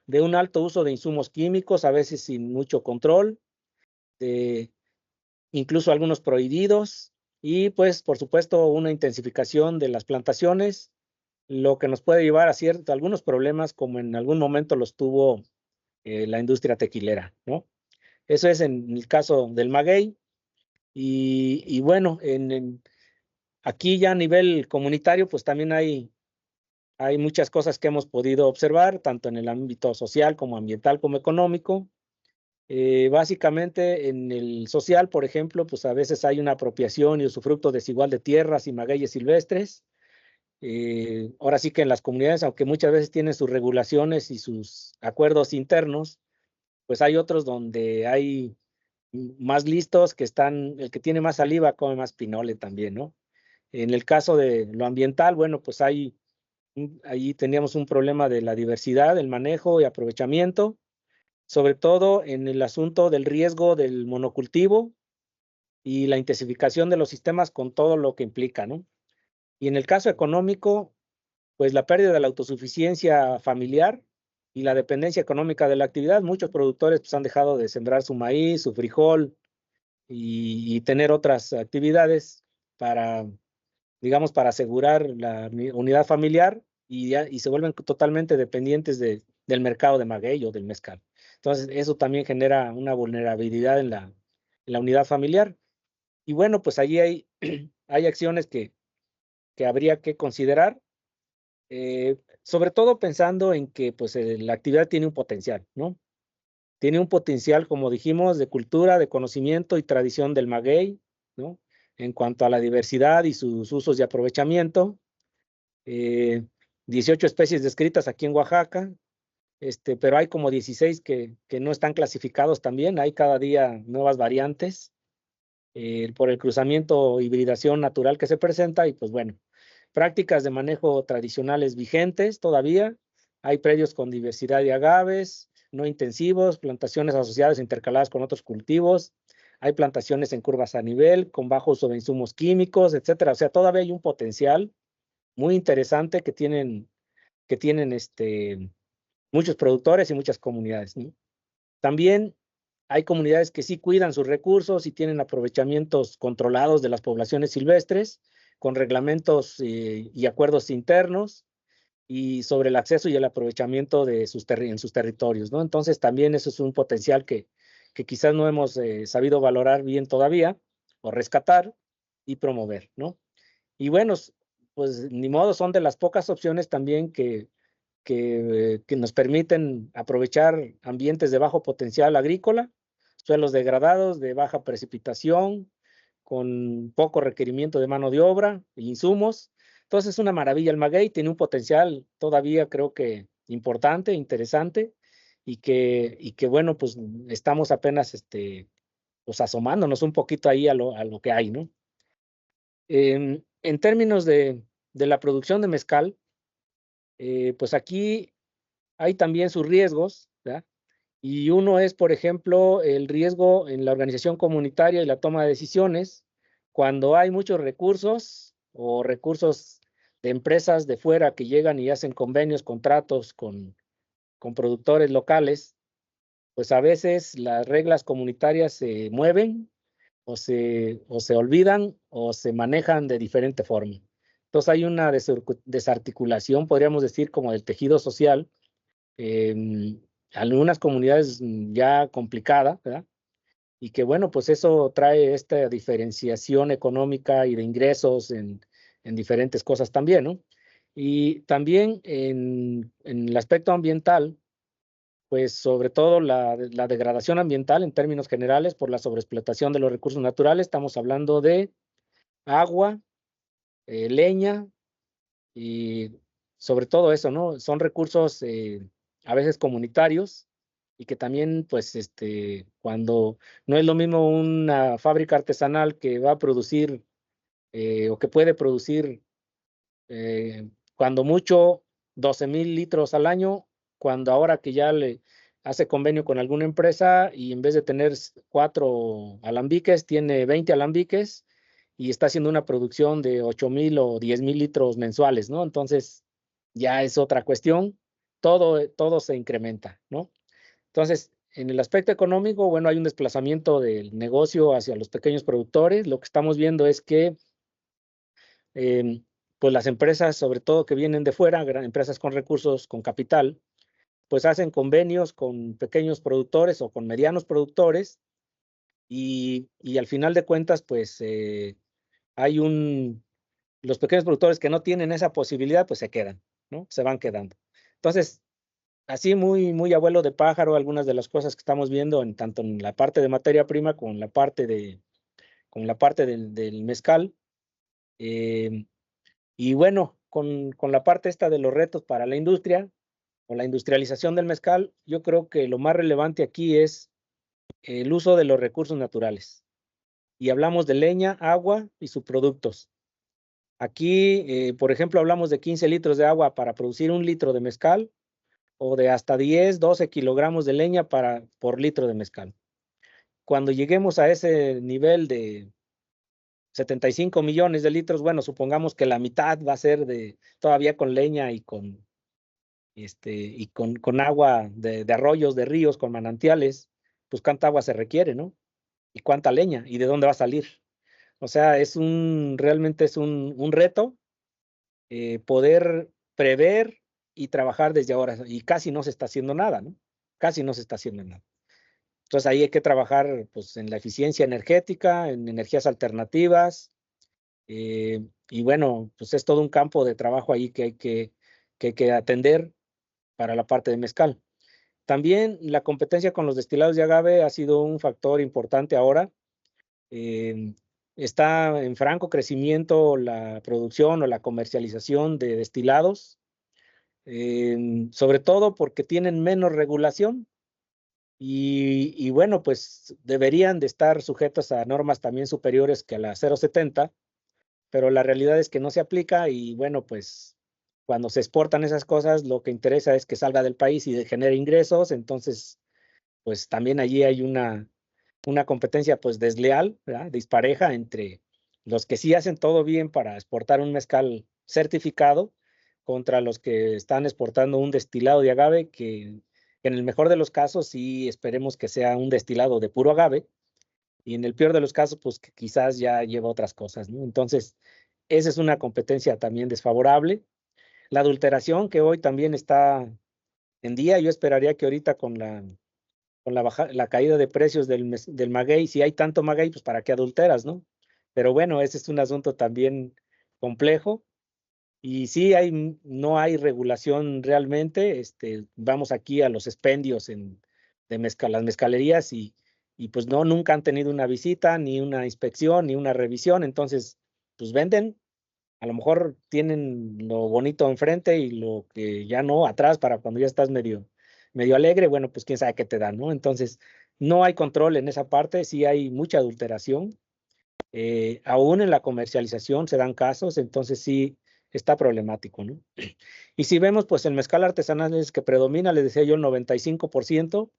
de un alto uso de insumos químicos, a veces sin mucho control, de incluso algunos prohibidos, y pues por supuesto una intensificación de las plantaciones, lo que nos puede llevar a algunos problemas como en algún momento los tuvo la industria tequilera, ¿no? Eso es en el caso del maguey. Y bueno, aquí ya a nivel comunitario, pues también hay muchas cosas que hemos podido observar, tanto en el ámbito social como ambiental como económico. Básicamente en el social, por ejemplo, pues a veces hay una apropiación y usufructo desigual de tierras y magueyes silvestres. Ahora sí que en las comunidades, aunque muchas veces tienen sus regulaciones y sus acuerdos internos, pues hay otros donde hay más listos que el que tiene más saliva come más pinole también, ¿no? En el caso de lo ambiental, bueno, pues ahí teníamos un problema de la diversidad, el manejo y aprovechamiento, sobre todo en el asunto del riesgo del monocultivo y la intensificación de los sistemas con todo lo que implica, ¿no? Y en el caso económico, pues la pérdida de la autosuficiencia familiar y la dependencia económica de la actividad. Muchos productores pues, han dejado de sembrar su maíz, su frijol y tener otras actividades para, digamos, para asegurar la unidad familiar y se vuelven totalmente dependientes del mercado de maguey o del mezcal. Entonces, eso también genera una vulnerabilidad en la unidad familiar. Y bueno, pues allí hay, hay acciones que habría que considerar, sobre todo pensando en que pues la actividad tiene un potencial, ¿no? Tiene un potencial, como dijimos, de cultura, de conocimiento y tradición del maguey, ¿no? En cuanto a la diversidad y sus usos y aprovechamiento. eh, 18 especies descritas aquí en Oaxaca, pero hay como 16 que no están clasificados también. Hay cada día nuevas variantes por el cruzamiento o hibridación natural que se presenta y pues bueno, prácticas de manejo tradicionales vigentes todavía. Hay predios con diversidad de agaves, no intensivos, plantaciones asociadas e intercaladas con otros cultivos. Hay plantaciones en curvas a nivel, con bajo uso de insumos químicos, etcétera. O sea, todavía hay un potencial muy interesante que tienen muchos productores y muchas comunidades, ¿no? También hay comunidades que sí cuidan sus recursos y tienen aprovechamientos controlados de las poblaciones silvestres, con reglamentos y acuerdos internos y sobre el acceso y el aprovechamiento de en sus territorios, ¿no? Entonces también eso es un potencial que quizás no hemos sabido valorar bien todavía o rescatar y promover, ¿no? Y bueno, pues ni modo, son de las pocas opciones también que nos permiten aprovechar ambientes de bajo potencial agrícola, suelos degradados, de baja precipitación, con poco requerimiento de mano de obra e insumos. Entonces es una maravilla el maguey, tiene un potencial todavía creo que importante, interesante, y que bueno, pues estamos apenas pues asomándonos un poquito ahí a lo que hay, ¿no? En términos de la producción de mezcal, pues aquí hay también sus riesgos, ¿verdad? Y uno es, por ejemplo, el riesgo en la organización comunitaria y la toma de decisiones, cuando hay muchos recursos o recursos de empresas de fuera que llegan y hacen convenios, contratos con productores locales, pues a veces las reglas comunitarias se mueven o se olvidan o se manejan de diferente forma. Entonces hay una desarticulación, podríamos decir, como del tejido social, en algunas comunidades ya complicada, ¿verdad? Y que bueno, pues eso trae esta diferenciación económica y de ingresos en diferentes cosas también, ¿no? Y también en el aspecto ambiental, pues sobre todo la degradación ambiental en términos generales por la sobreexplotación de los recursos naturales, estamos hablando de agua, leña y sobre todo eso, ¿no? Son recursos a veces comunitarios y que también, pues, cuando no es lo mismo una fábrica artesanal que va a producir o que puede producir cuando mucho 12,000 litros al año, cuando ahora que ya le hace convenio con alguna empresa y en vez de tener 4 alambiques, tiene 20 alambiques y está haciendo una producción de 8,000 o 10,000 litros mensuales, ¿no? Entonces, ya es otra cuestión, todo se incrementa, ¿no? Entonces, en el aspecto económico, bueno, hay un desplazamiento del negocio hacia los pequeños productores. Lo que estamos viendo es que eh, pues las empresas, sobre todo que vienen de fuera, empresas con recursos, con capital, pues hacen convenios con pequeños productores o con medianos productores y al final de cuentas, pues hay los pequeños productores que no tienen esa posibilidad, pues se quedan, ¿no? Se van quedando. Entonces, así muy abuelo de pájaro, algunas de las cosas que estamos viendo en tanto en la parte de materia prima como en la parte con la parte del mezcal. Eh, Y bueno, con la parte esta de los retos para la industria o la industrialización del mezcal, yo creo que lo más relevante aquí es el uso de los recursos naturales. Y hablamos de leña, agua y subproductos. Aquí, por ejemplo, hablamos de 15 litros de agua para producir 1 litro de mezcal o de hasta 10, 12 kilogramos de leña por litro de mezcal. Cuando lleguemos a ese nivel de 75 millones de litros, bueno, supongamos que la mitad va a ser todavía con leña con agua de arroyos, de ríos, con manantiales, pues cuánta agua se requiere, ¿no? Y cuánta leña, y de dónde va a salir. O sea, realmente es un reto poder prever y trabajar desde ahora, y casi no se está haciendo nada, ¿no? Casi no se está haciendo nada. Entonces ahí hay que trabajar pues, en la eficiencia energética, en energías alternativas, y bueno, pues es todo un campo de trabajo ahí que hay que atender para la parte de mezcal. También la competencia con los destilados de agave ha sido un factor importante ahora. Eh, Está en franco crecimiento la producción o la comercialización de destilados, sobre todo porque tienen menos regulación y bueno, pues deberían de estar sujetos a normas también superiores que a la 070, pero la realidad es que no se aplica y bueno, pues cuando se exportan esas cosas, lo que interesa es que salga del país y genere ingresos, entonces pues también allí hay una competencia pues desleal, ¿verdad? Dispareja entre los que sí hacen todo bien para exportar un mezcal certificado contra los que están exportando un destilado de agave que en el mejor de los casos sí esperemos que sea un destilado de puro agave y en el peor de los casos pues que quizás ya lleva otras cosas, ¿no? Entonces, esa es una competencia también desfavorable. La adulteración que hoy también está en día, yo esperaría que ahorita con la caída de precios del maguey, si hay tanto maguey, pues para qué adulteras, ¿no? Pero bueno, ese es un asunto también complejo. Y sí, no hay regulación realmente. Vamos aquí a los expendios las mezcalerías y pues no, nunca han tenido una visita, ni una inspección, ni una revisión. Entonces, pues venden, a lo mejor tienen lo bonito enfrente y lo que ya no atrás para cuando ya estás medio alegre, bueno, pues quién sabe qué te dan, ¿no? Entonces, no hay control en esa parte, sí hay mucha adulteración. Aún en la comercialización se dan casos, entonces sí está problemático, ¿no? Y si vemos, pues el mezcal artesanal es que predomina, les decía yo, el 95%.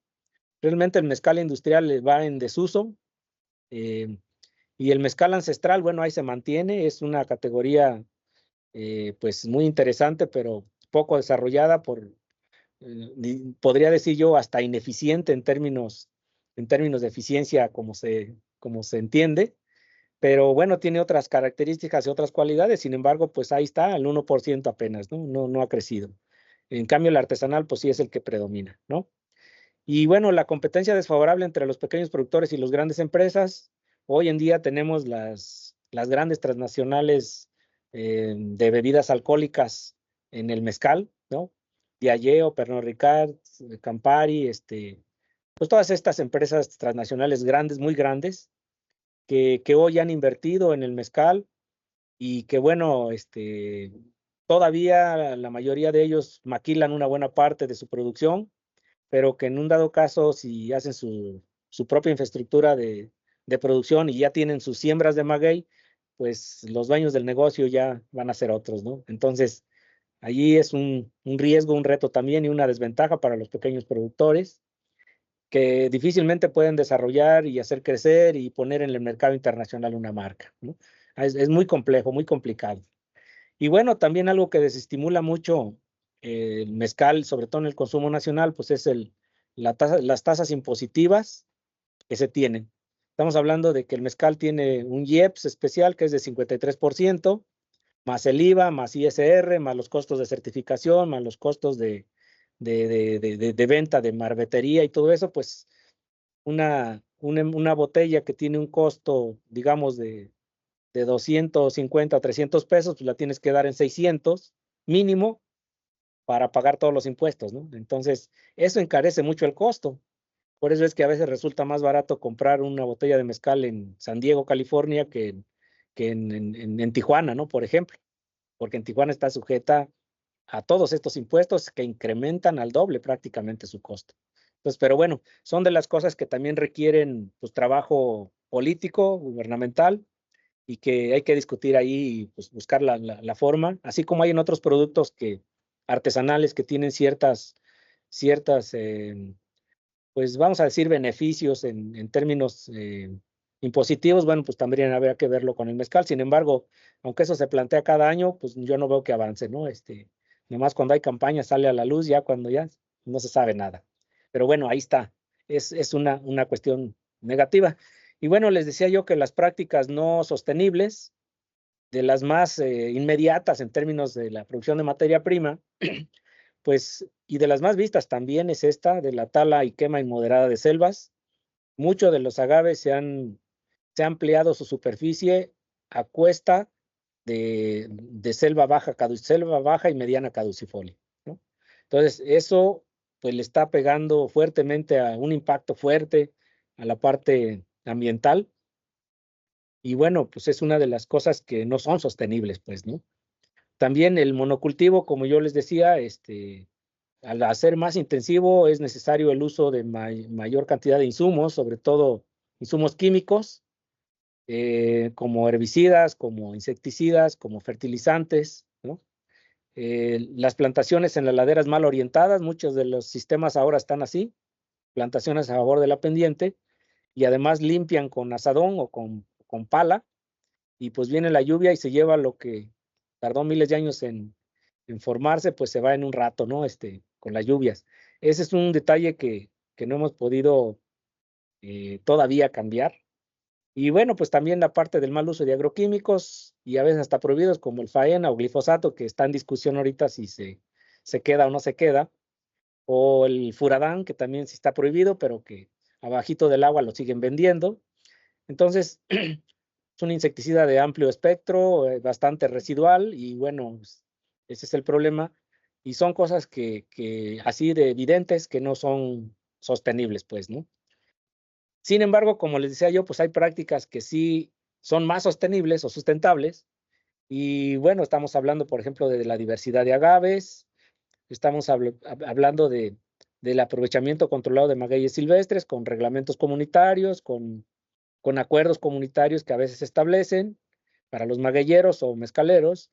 Realmente el mezcal industrial va en desuso. eh, y el mezcal ancestral, bueno, ahí se mantiene, es una categoría pues muy interesante, pero poco desarrollada podría decir yo, hasta ineficiente en términos de eficiencia, como se entiende. Pero bueno, tiene otras características y otras cualidades, sin embargo, pues ahí está, al 1% apenas, ¿no? No ha crecido. En cambio, el artesanal, pues sí es el que predomina, ¿no? Y bueno, la competencia desfavorable entre los pequeños productores y las grandes empresas. Hoy en día tenemos las grandes transnacionales de bebidas alcohólicas en el mezcal, ¿no? Diageo, Pernod Ricard, Campari, pues todas estas empresas transnacionales grandes, muy grandes, que hoy han invertido en el mezcal y que bueno, todavía la mayoría de ellos maquilan una buena parte de su producción, pero que en un dado caso, si hacen su propia infraestructura de producción y ya tienen sus siembras de maguey, pues los dueños del negocio ya van a ser otros, ¿no? Entonces, allí es un riesgo, un reto también y una desventaja para los pequeños productores que difícilmente pueden desarrollar y hacer crecer y poner en el mercado internacional una marca, ¿no? Es muy complejo, muy complicado. Y bueno, también algo que desestimula mucho el mezcal, sobre todo en el consumo nacional, pues es las tasas impositivas que se tienen. Estamos hablando de que el mezcal tiene un IEPS especial que es de 53%, más el IVA, más ISR, más los costos de certificación, más los costos de venta de marbetería y todo eso, pues una botella que tiene un costo, digamos, de 250 a 300 pesos, pues la tienes que dar en 600 mínimo para pagar todos los impuestos, ¿no? Entonces, eso encarece mucho el costo. Por eso es que a veces resulta más barato comprar una botella de mezcal en San Diego, California, que en Tijuana, ¿no? Por ejemplo, porque en Tijuana está sujeta a todos estos impuestos que incrementan al doble prácticamente su costo. Entonces, pero bueno, son de las cosas que también requieren pues trabajo político, gubernamental, y que hay que discutir ahí, pues buscar la forma, así como hay en otros productos artesanales que tienen ciertas pues vamos a decir, beneficios en términos impositivos, bueno, pues también habría que verlo con el mezcal. Sin embargo, aunque eso se plantea cada año, pues yo no veo que avance, ¿no? Nomás cuando hay campaña sale a la luz, ya cuando ya no se sabe nada. Pero bueno, ahí está. Es una cuestión negativa. Y bueno, les decía yo que las prácticas no sostenibles, de las más inmediatas en términos de la producción de materia prima, pues, y de las más vistas también es esta de la tala y quema inmoderada de selvas, muchos de los agaves se ha ampliado su superficie a cuesta de selva baja y mediana caducifolia, ¿no? Entonces, eso pues le está pegando fuertemente a un impacto fuerte a la parte ambiental. Y bueno, pues es una de las cosas que no son sostenibles, pues, ¿no? También el monocultivo, como yo les decía, al hacer más intensivo es necesario el uso de mayor cantidad de insumos, sobre todo insumos químicos, como herbicidas, como insecticidas, como fertilizantes, ¿no? Las plantaciones en las laderas mal orientadas, muchos de los sistemas ahora están así, plantaciones a favor de la pendiente, y además limpian con azadón o con pala, y pues viene la lluvia y se lleva lo que tardó miles de años en formarse, pues se va en un rato, ¿no? Con las lluvias. Ese es un detalle que no hemos podido todavía cambiar. Y bueno, pues también la parte del mal uso de agroquímicos y a veces hasta prohibidos como el faena o glifosato, que está en discusión ahorita si se queda o no se queda, o el furadán, que también sí está prohibido, pero que abajito del agua lo siguen vendiendo. Entonces, es un insecticida de amplio espectro, bastante residual y bueno, pues, ese es el problema. Y son cosas que así de evidentes que no son sostenibles, pues, ¿no? Sin embargo, como les decía yo, pues hay prácticas que sí son más sostenibles o sustentables. Y bueno, estamos hablando, por ejemplo, de la diversidad de agaves, estamos hablando del aprovechamiento controlado de magueyes silvestres con reglamentos comunitarios, con acuerdos comunitarios que a veces se establecen para los magueyeros o mezcaleros,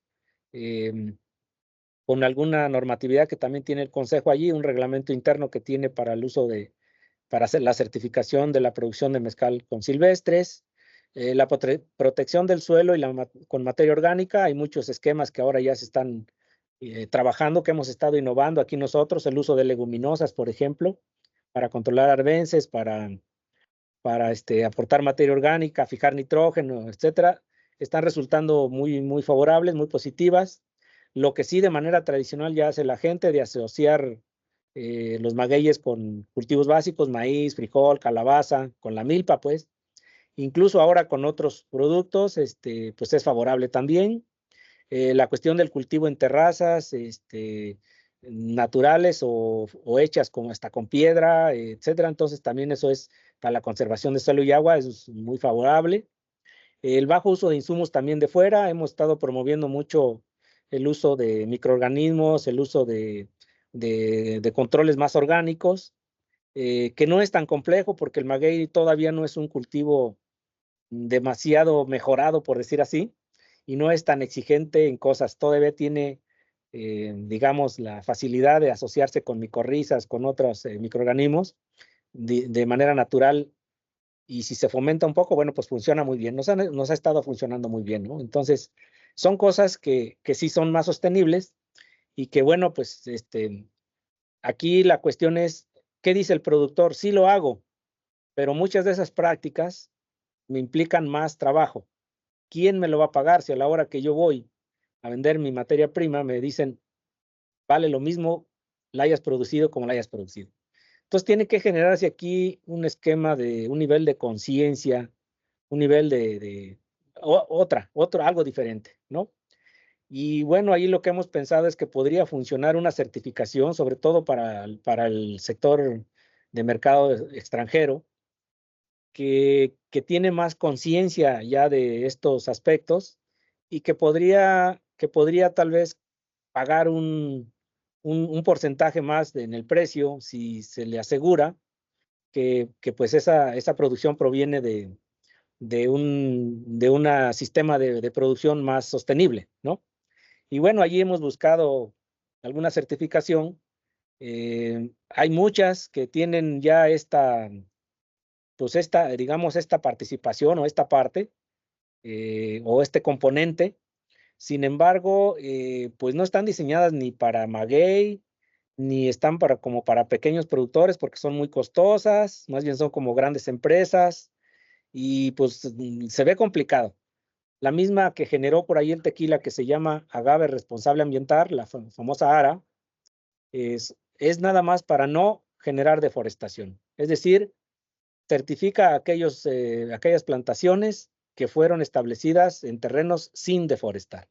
eh, con alguna normatividad que también tiene el Consejo allí, un reglamento interno que tiene para el uso para hacer la certificación de la producción de mezcal con silvestres, la protección del suelo y con materia orgánica. Hay muchos esquemas que ahora ya se están trabajando, que hemos estado innovando aquí nosotros, el uso de leguminosas, por ejemplo, para controlar arbences, para aportar materia orgánica, fijar nitrógeno, etcétera, están resultando muy favorables, muy positivas. Lo que sí de manera tradicional ya hace la gente de asociar los magueyes con cultivos básicos, maíz, frijol, calabaza, con la milpa, pues. Incluso ahora con otros productos, pues es favorable también. La cuestión del cultivo en terrazas, naturales o hechas como hasta con piedra, etcétera. Entonces también eso es para la conservación de suelo y agua, es muy favorable. El bajo uso de insumos también de fuera, hemos estado promoviendo mucho el uso de microorganismos, el uso de controles más orgánicos, que no es tan complejo porque el maguey todavía no es un cultivo demasiado mejorado, por decir así, y no es tan exigente en cosas. Todavía tiene, digamos, la facilidad de asociarse con micorrizas, con otros microorganismos de manera natural. Y si se fomenta un poco, bueno, pues funciona muy bien. Nos ha estado funcionando muy bien, ¿no? Entonces, son cosas que sí son más sostenibles y que, bueno, pues aquí la cuestión es, ¿qué dice el productor? Sí lo hago, pero muchas de esas prácticas me implican más trabajo. ¿Quién me lo va a pagar si a la hora que yo voy a vender mi materia prima me dicen, vale lo mismo la hayas producido como la hayas producido? Entonces tiene que generarse aquí un esquema de un nivel de conciencia, un nivel otro, algo diferente, ¿no? Y bueno, ahí lo que hemos pensado es que podría funcionar una certificación, sobre todo para el sector de mercado extranjero, que tiene más conciencia ya de estos aspectos y que podría tal vez pagar un porcentaje más en el precio si se le asegura que pues esa producción proviene de un sistema de producción más sostenible, ¿no? Y bueno, allí hemos buscado alguna certificación. Hay muchas que tienen ya pues digamos, esta participación o esta parte o este componente. Sin embargo, pues no están diseñadas ni para maguey, ni están como para pequeños productores porque son muy costosas, más bien son como grandes empresas y pues se ve complicado. La misma que generó por ahí el tequila que se llama agave responsable ambiental, la famosa ARA, es nada más para no generar deforestación. Es decir, certifica aquellas plantaciones que fueron establecidas en terrenos sin deforestar.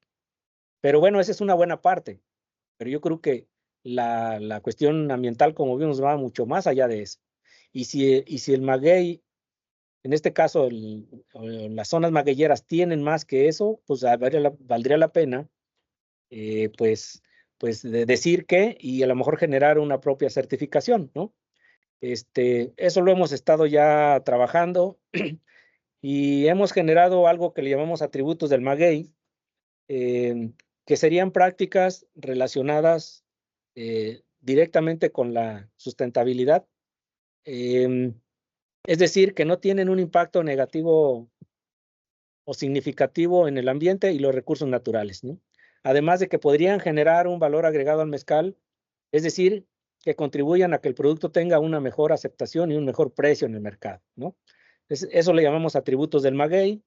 Pero bueno, esa es una buena parte. Pero yo creo que la cuestión ambiental, como vimos, va mucho más allá de eso. Y si el maguey, en este caso las zonas magueyeras tienen más que eso, pues valdría la pena pues decir que y a lo mejor generar una propia certificación, ¿no? Eso lo hemos estado ya trabajando y hemos generado algo que le llamamos atributos del maguey, que serían prácticas relacionadas directamente con la sustentabilidad. Es decir, que no tienen un impacto negativo o significativo en el ambiente y los recursos naturales, ¿no? Además de que podrían generar un valor agregado al mezcal, es decir, que contribuyan a que el producto tenga una mejor aceptación y un mejor precio en el mercado, ¿no? Eso le llamamos atributos del maguey.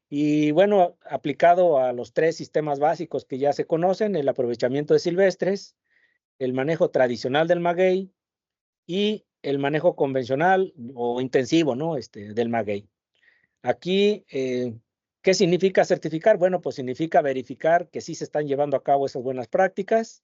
Y bueno, aplicado a los 3 sistemas básicos que ya se conocen, el aprovechamiento de silvestres, el manejo tradicional del maguey y el manejo convencional o intensivo, ¿no? Del maguey. Aquí, ¿qué significa certificar? Bueno, pues significa verificar que sí se están llevando a cabo esas buenas prácticas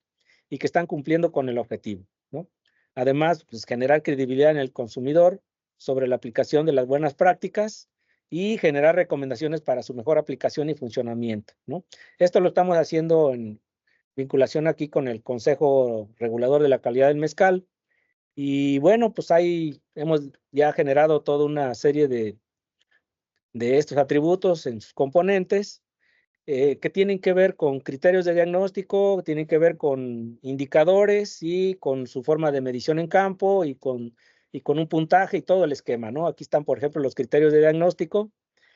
y que están cumpliendo con el objetivo, ¿no? Además, pues generar credibilidad en el consumidor sobre la aplicación de las buenas prácticas y generar recomendaciones para su mejor aplicación y funcionamiento, ¿no? Esto lo estamos haciendo en vinculación aquí con el Consejo Regulador de la Calidad del Mezcal. Y bueno, pues ahí hemos ya generado toda una serie de estos atributos en sus componentes que tienen que ver con criterios de diagnóstico, tienen que ver con indicadores y con su forma de medición en campo y con un puntaje y todo el esquema, ¿no? Aquí están, por ejemplo, los criterios de diagnóstico,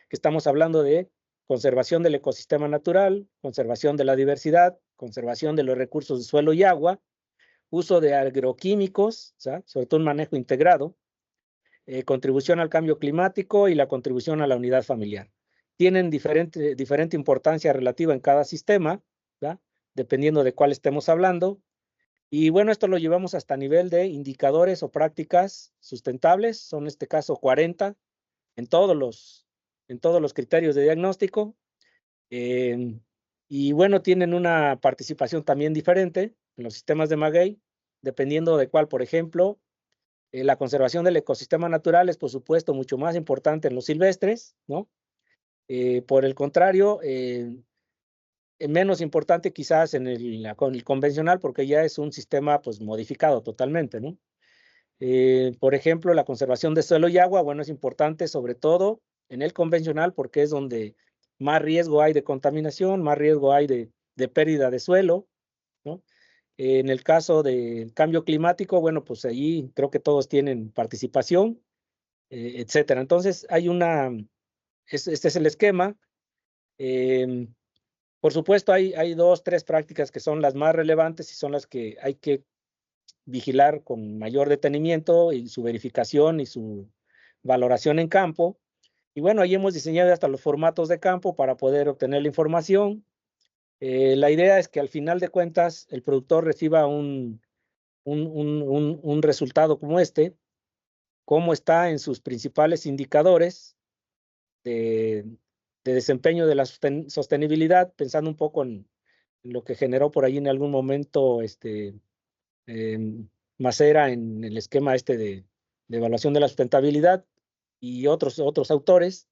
que estamos hablando de conservación del ecosistema natural, conservación de la diversidad, conservación de los recursos de suelo y agua, uso de agroquímicos, ¿sí? Sobre todo un manejo integrado, contribución al cambio climático y la contribución a la unidad familiar. Tienen diferente importancia relativa en cada sistema, ¿verdad? Dependiendo de cuál estemos hablando. Y bueno, esto lo llevamos hasta nivel de indicadores o prácticas sustentables, son en este caso 40 en todos los criterios de diagnóstico. Y bueno, tienen una participación también diferente en los sistemas de maguey, dependiendo de cuál, por ejemplo, la conservación del ecosistema natural es, por supuesto, mucho más importante en los silvestres, ¿no? Por el contrario, menos importante quizás en el convencional, porque ya es un sistema pues modificado totalmente, ¿no? Por ejemplo, la conservación de suelo y agua, bueno, es importante sobre todo en el convencional porque es donde más riesgo hay de contaminación, más riesgo hay de pérdida de suelo, ¿no? En el caso del cambio climático, bueno, pues allí creo que todos tienen participación, etcétera. Entonces, este es el esquema. Por supuesto, hay 2, 3 prácticas que son las más relevantes y son las que hay que vigilar con mayor detenimiento y su verificación y su valoración en campo. Y bueno, ahí hemos diseñado hasta los formatos de campo para poder obtener la información. La idea es que al final de cuentas el productor reciba un resultado como cómo está en sus principales indicadores de desempeño de la sostenibilidad, pensando un poco en lo que generó por ahí en algún momento Macera en el esquema de evaluación de la sustentabilidad y otros autores,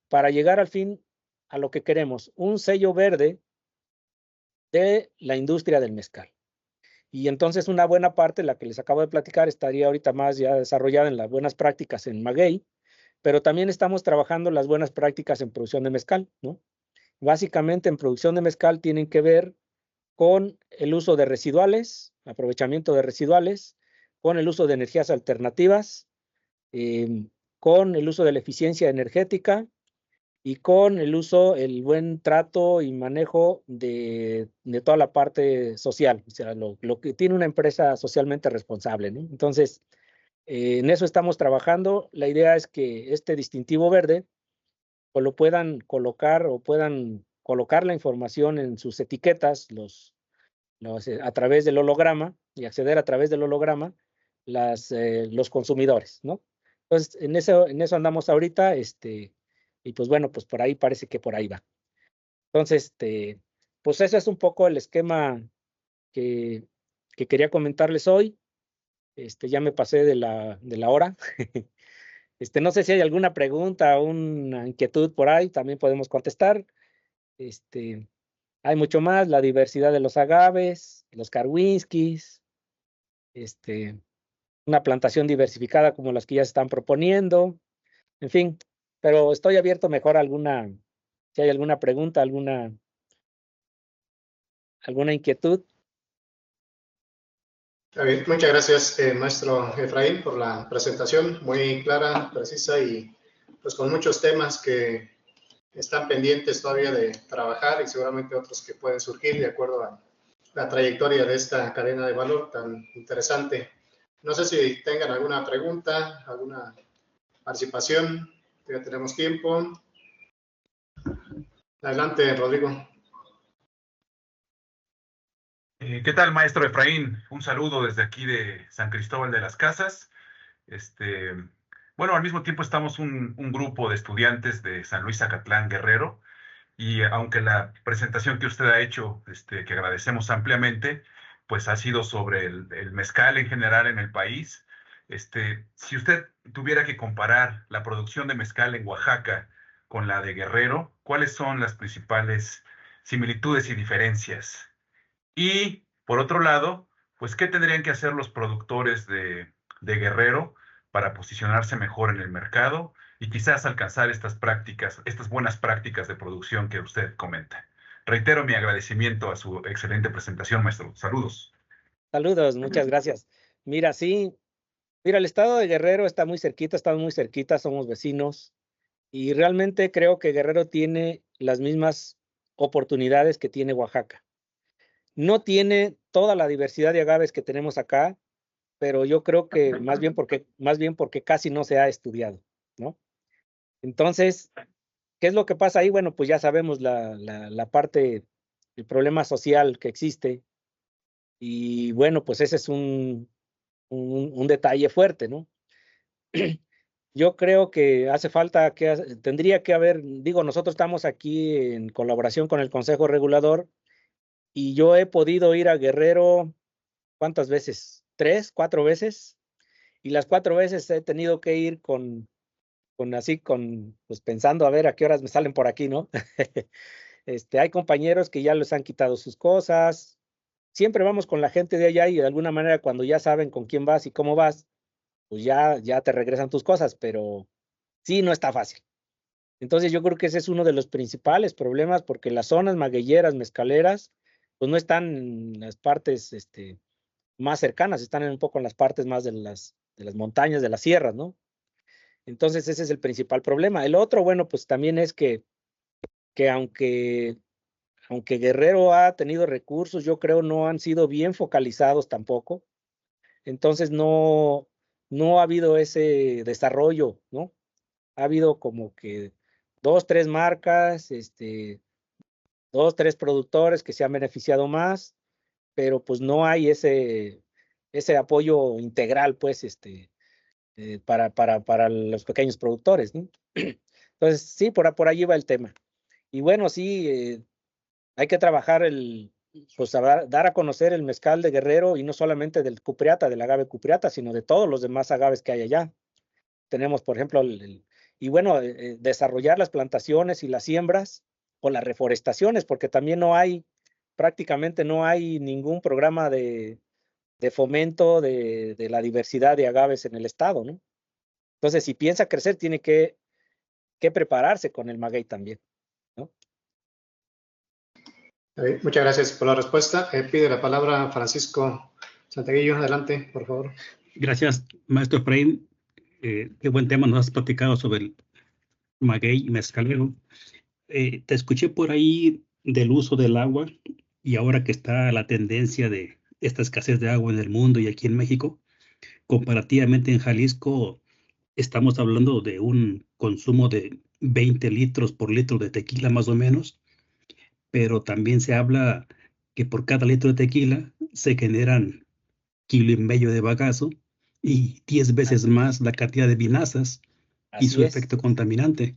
para llegar al fin a lo que queremos, un sello verde de la industria del mezcal. Y entonces una buena parte, la que les acabo de platicar, estaría ahorita más ya desarrollada en las buenas prácticas en maguey, pero también estamos trabajando las buenas prácticas en producción de mezcal, ¿no? Básicamente en producción de mezcal tienen que ver con el uso de residuales, aprovechamiento de residuales, con el uso de energías alternativas, con el uso de la eficiencia energética y con el buen trato y manejo de toda la parte social, o sea, lo que tiene una empresa socialmente responsable, ¿no? Entonces, en eso estamos trabajando. La idea es que este distintivo verde pues lo puedan colocar o puedan colocar la información en sus etiquetas, a través del holograma y acceder a través del holograma los consumidores, ¿no? Entonces, en eso andamos ahorita, y pues bueno, pues por ahí parece que por ahí va. Entonces, pues eso es un poco el esquema que quería comentarles hoy. Ya me pasé de la hora. No sé si hay alguna pregunta o una inquietud por ahí, también podemos contestar. Hay mucho más, la diversidad de los agaves, los karwinskis, una plantación diversificada como las que ya se están proponiendo, en fin, pero estoy abierto mejor a si hay alguna pregunta, alguna inquietud. Bien, muchas gracias, maestro Efraín, por la presentación muy clara, precisa y pues con muchos temas que están pendientes todavía de trabajar y seguramente otros que pueden surgir de acuerdo a la trayectoria de esta cadena de valor tan interesante. No sé si tengan alguna pregunta, alguna participación, ya tenemos tiempo. Adelante, Rodrigo. ¿Qué tal, maestro Efraín? Un saludo desde aquí de San Cristóbal de las Casas. Bueno, al mismo tiempo estamos un grupo de estudiantes de San Luis Zacatlán, Guerrero, y aunque la presentación que usted ha hecho, que agradecemos ampliamente, pues ha sido sobre el mezcal en general en el país. Si usted tuviera que comparar la producción de mezcal en Oaxaca con la de Guerrero, ¿cuáles son las principales similitudes y diferencias? Y por otro lado, pues, ¿qué tendrían que hacer los productores de Guerrero para posicionarse mejor en el mercado y quizás alcanzar estas prácticas, estas buenas prácticas de producción que usted comenta? Reitero mi agradecimiento a su excelente presentación, maestro. Saludos. Saludos, muchas gracias. Mira, sí, mira, el estado de Guerrero está muy cerquita, estamos muy cerquita, somos vecinos, y realmente creo que Guerrero tiene las mismas oportunidades que tiene Oaxaca. No tiene toda la diversidad de agaves que tenemos acá, pero yo creo que más bien porque casi no se ha estudiado, ¿no? Entonces, ¿qué es lo que pasa ahí? Bueno, pues ya sabemos la parte, el problema social que existe, y bueno, pues ese es un detalle fuerte, ¿no? Yo creo que hace falta tendría que haber, digo, nosotros estamos aquí en colaboración con el Consejo Regulador, y yo he podido ir a Guerrero, ¿cuántas veces? 3, 4 veces, y las 4 veces he tenido que ir pues pensando a ver a qué horas me salen por aquí, ¿no? Hay compañeros que ya les han quitado sus cosas, siempre vamos con la gente de allá y de alguna manera cuando ya saben con quién vas y cómo vas, pues ya te regresan tus cosas, pero sí, no está fácil. Entonces yo creo que ese es uno de los principales problemas porque las zonas magueyeras, mezcaleras, pues no están en las partes más cercanas, están un poco en las partes más de las montañas, de las sierras, ¿no? Entonces ese es el principal problema. El otro, bueno, pues también es que aunque Guerrero ha tenido recursos, yo creo no han sido bien focalizados tampoco. Entonces no ha habido ese desarrollo, ¿no? Ha habido como que 2, 3 marcas, 2, 3 productores que se han beneficiado más, pero pues no hay ese apoyo integral, pues, para los pequeños productores, ¿no? Entonces, sí, por ahí va el tema. Y bueno, sí, hay que trabajar pues dar a conocer el mezcal de Guerrero y no solamente del cupriata, del agave cupriata, sino de todos los demás agaves que hay allá. Tenemos, por ejemplo, y bueno, desarrollar las plantaciones y las siembras o las reforestaciones, porque también prácticamente no hay ningún programa de fomento de la diversidad de agaves en el estado, ¿no? Entonces, si piensa crecer, tiene que prepararse con el maguey también, ¿no? Muchas gracias por la respuesta. Pide la palabra Francisco Santaguillo. Adelante, por favor. Gracias, maestro Efraín. Qué buen tema nos has platicado sobre el maguey y mezcalero. Te escuché por ahí del uso del agua y ahora que está la tendencia de esta escasez de agua en el mundo y aquí en México, comparativamente en Jalisco estamos hablando de un consumo de 20 litros por litro de tequila más o menos, pero también se habla que por cada litro de tequila se generan kilo y medio de bagazo y 10 veces más la cantidad de vinazas y su Así es. efecto contaminante.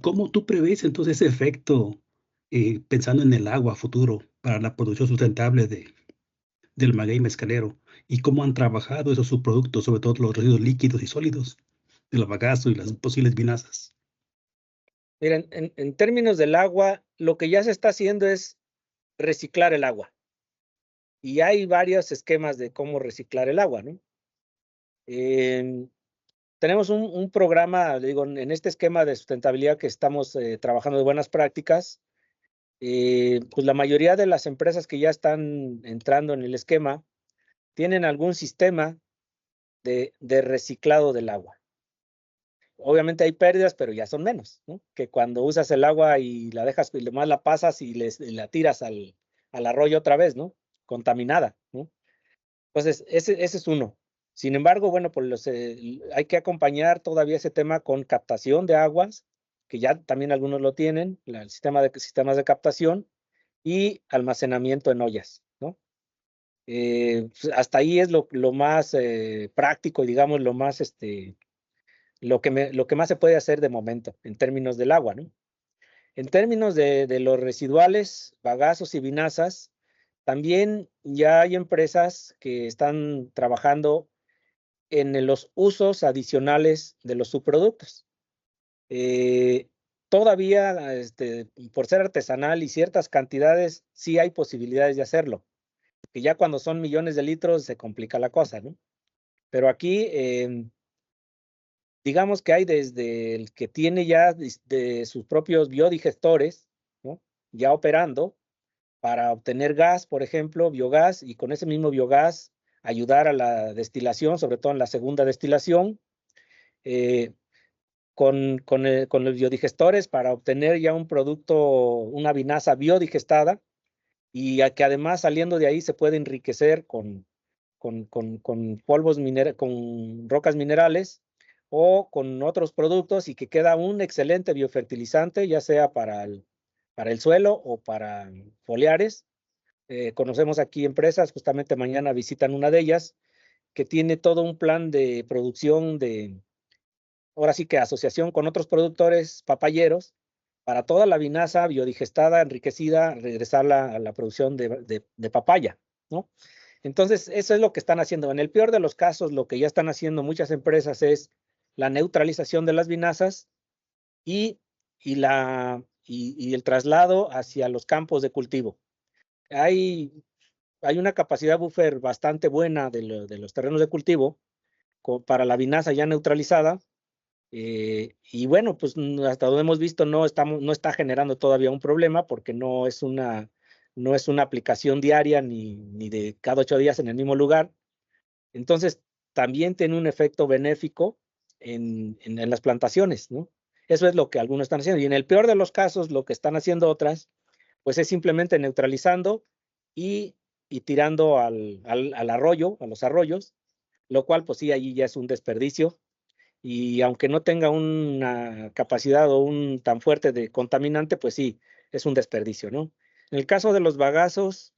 ¿Cómo tú prevés entonces ese efecto pensando en el agua futuro para la producción sustentable del maguey mezcalero? ¿Y cómo han trabajado esos subproductos, sobre todo los residuos líquidos y sólidos del bagazo y las posibles vinazas? Miren, en términos del agua, lo que ya se está haciendo es reciclar el agua. Y hay varios esquemas de cómo reciclar el agua, ¿no? Tenemos un programa, digo, en este esquema de sustentabilidad que estamos trabajando de buenas prácticas. Pues la mayoría de las empresas que ya están entrando en el esquema tienen algún sistema de reciclado del agua. Obviamente hay pérdidas, pero ya son menos, ¿no? Que cuando usas el agua y la dejas, y además la pasas y la tiras al arroyo otra vez, ¿no? Contaminada, ¿no? Entonces, ese es uno. Sin embargo, bueno, pues hay que acompañar todavía ese tema con captación de aguas, que ya también algunos lo tienen, el sistemas de captación y almacenamiento en ollas, ¿no? Pues hasta ahí es lo más práctico y digamos lo más, lo que más se puede hacer de momento en términos del agua, ¿no? En términos de los residuales, bagazos y vinazas, también ya hay empresas que están trabajando en los usos adicionales de los subproductos. Todavía, por ser artesanal y ciertas cantidades, sí hay posibilidades de hacerlo, que ya cuando son millones de litros se complica la cosa, ¿no? Pero aquí, digamos que hay desde el que tiene ya de sus propios biodigestores, ¿no? Ya operando para obtener gas, por ejemplo, biogás, y con ese mismo biogás ayudar a la destilación, sobre todo en la segunda destilación, con los biodigestores para obtener ya un producto, una vinaza biodigestada, y que además saliendo de ahí se puede enriquecer con polvos con rocas minerales o con otros productos y que queda un excelente biofertilizante, ya sea para el suelo o para foliares. Conocemos aquí empresas, justamente mañana visitan una de ellas, que tiene todo un plan de producción ahora sí que asociación con otros productores papayeros, para toda la vinaza biodigestada, enriquecida, regresarla a la producción de papaya, ¿no? Entonces, eso es lo que están haciendo. En el peor de los casos, lo que ya están haciendo muchas empresas es la neutralización de las vinazas y el traslado hacia los campos de cultivo. Hay una capacidad buffer bastante buena de los terrenos de cultivo para la vinaza ya neutralizada. Y bueno, pues hasta donde hemos visto no está generando todavía un problema porque no es una aplicación diaria ni de cada 8 días en el mismo lugar. Entonces, también tiene un efecto benéfico en las plantaciones, ¿no? Eso es lo que algunos están haciendo. Y en el peor de los casos, lo que están haciendo otras, pues es simplemente neutralizando y tirando al arroyo, a los arroyos, lo cual pues sí, allí ya es un desperdicio. Y aunque no tenga una capacidad o un tan fuerte de contaminante, pues sí, es un desperdicio, ¿no? En el caso de los bagazos,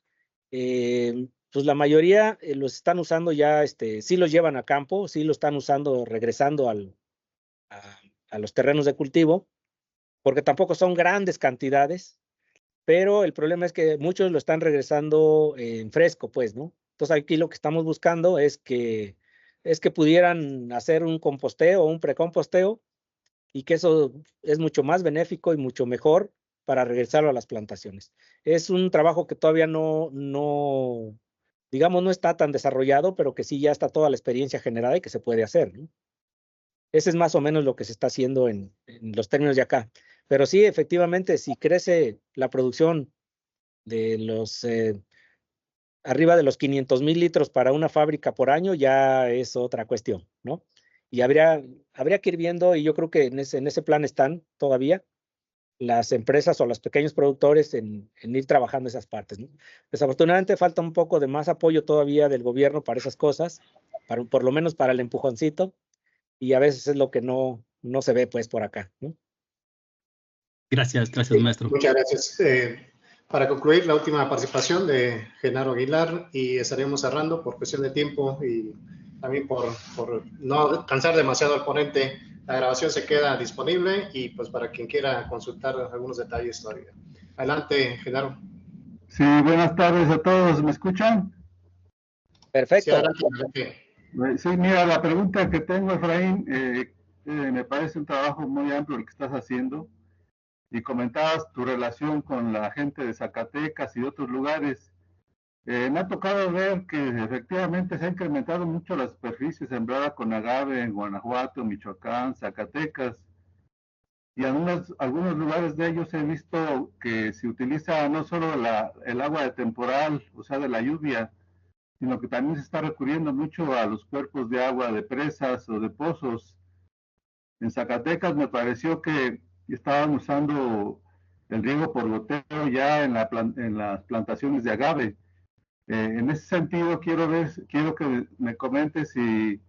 pues la mayoría los están usando ya, sí los llevan a campo, sí lo están usando regresando a los terrenos de cultivo, porque tampoco son grandes cantidades, pero el problema es que muchos lo están regresando en fresco, pues, ¿no? Entonces aquí lo que estamos buscando es que pudieran hacer un composteo o un precomposteo y que eso es mucho más benéfico y mucho mejor para regresarlo a las plantaciones. Es un trabajo que todavía digamos, no está tan desarrollado, pero que sí ya está toda la experiencia generada y que se puede hacer, ¿no? Ese es más o menos lo que se está haciendo en los términos de acá. Pero sí, efectivamente, si crece la producción de arriba de los 500,000 litros para una fábrica por año, ya es otra cuestión, ¿no? Y habría que ir viendo, y yo creo que en ese plan están todavía las empresas o los pequeños productores en ir trabajando esas partes, ¿no? Desafortunadamente falta un poco de más apoyo todavía del gobierno para esas cosas, por lo menos para el empujoncito, y a veces es lo que no se ve pues por acá, ¿no? Gracias, maestro. Muchas gracias. Para concluir, la última participación de Genaro Aguilar y estaremos cerrando por cuestión de tiempo y también por no cansar demasiado al ponente, la grabación se queda disponible y pues para quien quiera consultar algunos detalles todavía. Adelante, Genaro. Sí, buenas tardes a todos. ¿Me escuchan? Sí, Perfecto. adelante. Sí, mira, la pregunta que tengo, Efraín, me parece un trabajo muy amplio el que estás haciendo y comentabas tu relación con la gente de Zacatecas y de otros lugares. Me ha tocado ver que efectivamente se ha incrementado mucho la superficie sembrada con agave en Guanajuato, Michoacán, Zacatecas. Y en algunos lugares de ellos he visto que se utiliza no solo el agua de temporal, o sea, de la lluvia, sino que también se está recurriendo mucho a los cuerpos de agua de presas o de pozos. En Zacatecas me pareció que estaban usando el riego por goteo ya en las plantaciones de agave. En ese sentido, quiero que me comentes si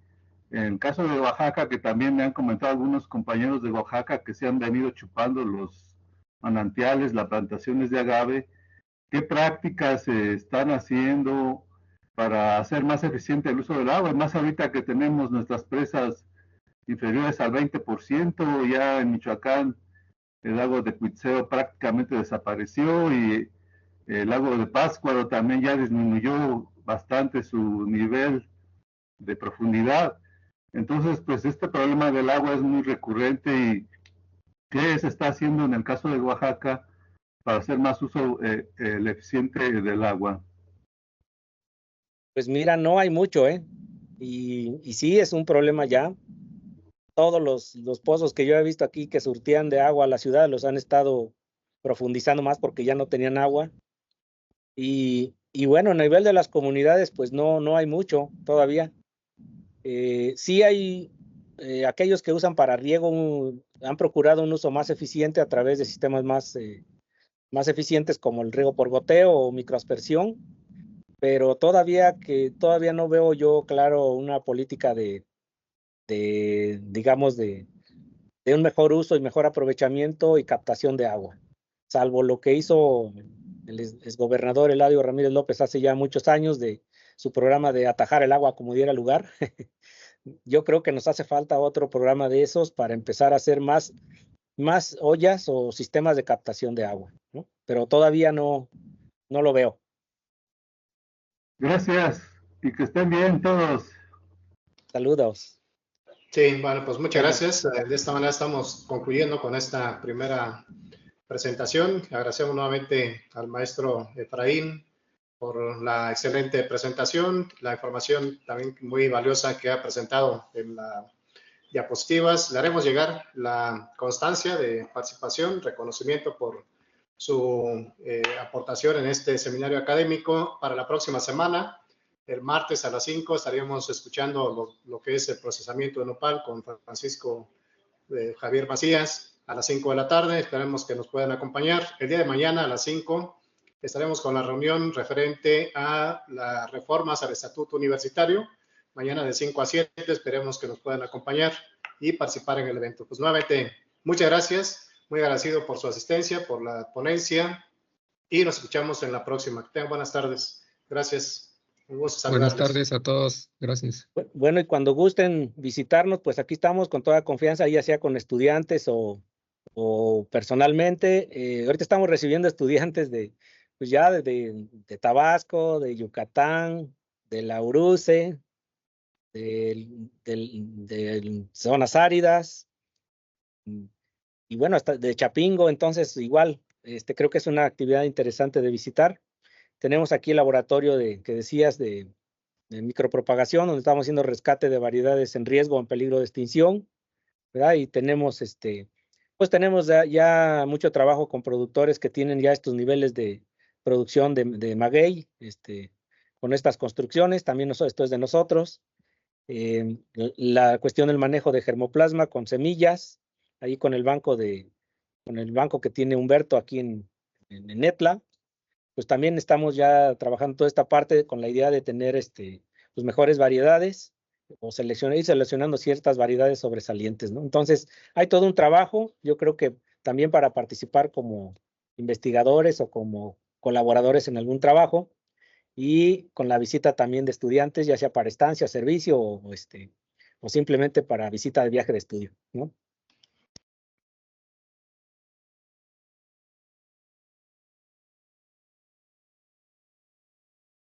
en el caso de Oaxaca, que también me han comentado algunos compañeros de Oaxaca que se han venido chupando los manantiales, las plantaciones de agave, ¿qué prácticas se están haciendo para hacer más eficiente el uso del agua? Más ahorita que tenemos nuestras presas inferiores al 20%, ya en Michoacán el lago de Cuitzeo prácticamente desapareció y el lago de Pátzcuaro también ya disminuyó bastante su nivel de profundidad. Entonces, pues este problema del agua es muy recurrente y ¿qué se está haciendo en el caso de Oaxaca para hacer más uso el eficiente del agua? Pues mira, no hay mucho, ¿eh? Y sí es un problema ya. Todos los pozos que yo he visto aquí que surtían de agua a la ciudad los han estado profundizando más porque ya no tenían agua. Y bueno, a nivel de las comunidades, pues no hay mucho todavía. Sí hay aquellos que usan para riego, han procurado un uso más eficiente a través de sistemas más eficientes como el riego por goteo o microaspersión, pero todavía no veo yo claro una política digamos, de un mejor uso y mejor aprovechamiento y captación de agua, salvo lo que hizo el exgobernador Eladio Ramírez López hace ya muchos años de su programa de atajar el agua como diera lugar. Yo creo que nos hace falta otro programa de esos para empezar a hacer más ollas o sistemas de captación de agua, ¿no? Pero todavía no lo veo. Gracias y que estén bien todos. Saludos. Sí, bueno, pues muchas gracias. De esta manera estamos concluyendo con esta primera presentación. Agradecemos nuevamente al maestro Efraín por la excelente presentación, la información también muy valiosa que ha presentado en las diapositivas. Le haremos llegar la constancia de participación, reconocimiento por su aportación en este seminario académico para la próxima semana. El martes a las 5 estaríamos escuchando lo que es el procesamiento de nopal con Francisco Javier Macías a las 5 de la tarde. Esperemos que nos puedan acompañar. El día de mañana a las 5 estaremos con la reunión referente a las reformas al estatuto universitario. Mañana de 5 a 7 esperemos que nos puedan acompañar y participar en el evento. Pues nuevamente, muchas gracias. Muy agradecido por su asistencia, por la ponencia y nos escuchamos en la próxima. Que tengan buenas tardes. Gracias. Un gusto saludarles. Buenas tardes a todos. Gracias. Bueno, y cuando gusten visitarnos, pues aquí estamos con toda confianza, ya sea con estudiantes o personalmente. Ahorita estamos recibiendo estudiantes pues ya de Tabasco, de Yucatán, de la URUCE, de zonas áridas, y bueno, hasta de Chapingo. Entonces igual, creo que es una actividad interesante de visitar. Tenemos aquí el laboratorio que decías de micropropagación, donde estamos haciendo rescate de variedades en riesgo o en peligro de extinción, ¿verdad? Y tenemos pues tenemos ya mucho trabajo con productores que tienen ya estos niveles de producción de maguey, con estas construcciones. También esto es de nosotros. La cuestión del manejo de germoplasma con semillas, ahí con el banco que tiene Humberto aquí en Etla. Pues también estamos ya trabajando toda esta parte con la idea de tener pues mejores variedades o ir seleccionando ciertas variedades sobresalientes, ¿no? Entonces, hay todo un trabajo, yo creo que también para participar como investigadores o como colaboradores en algún trabajo. y con la visita también de estudiantes, ya sea para estancia, servicio o simplemente para visita de viaje de estudio, ¿no?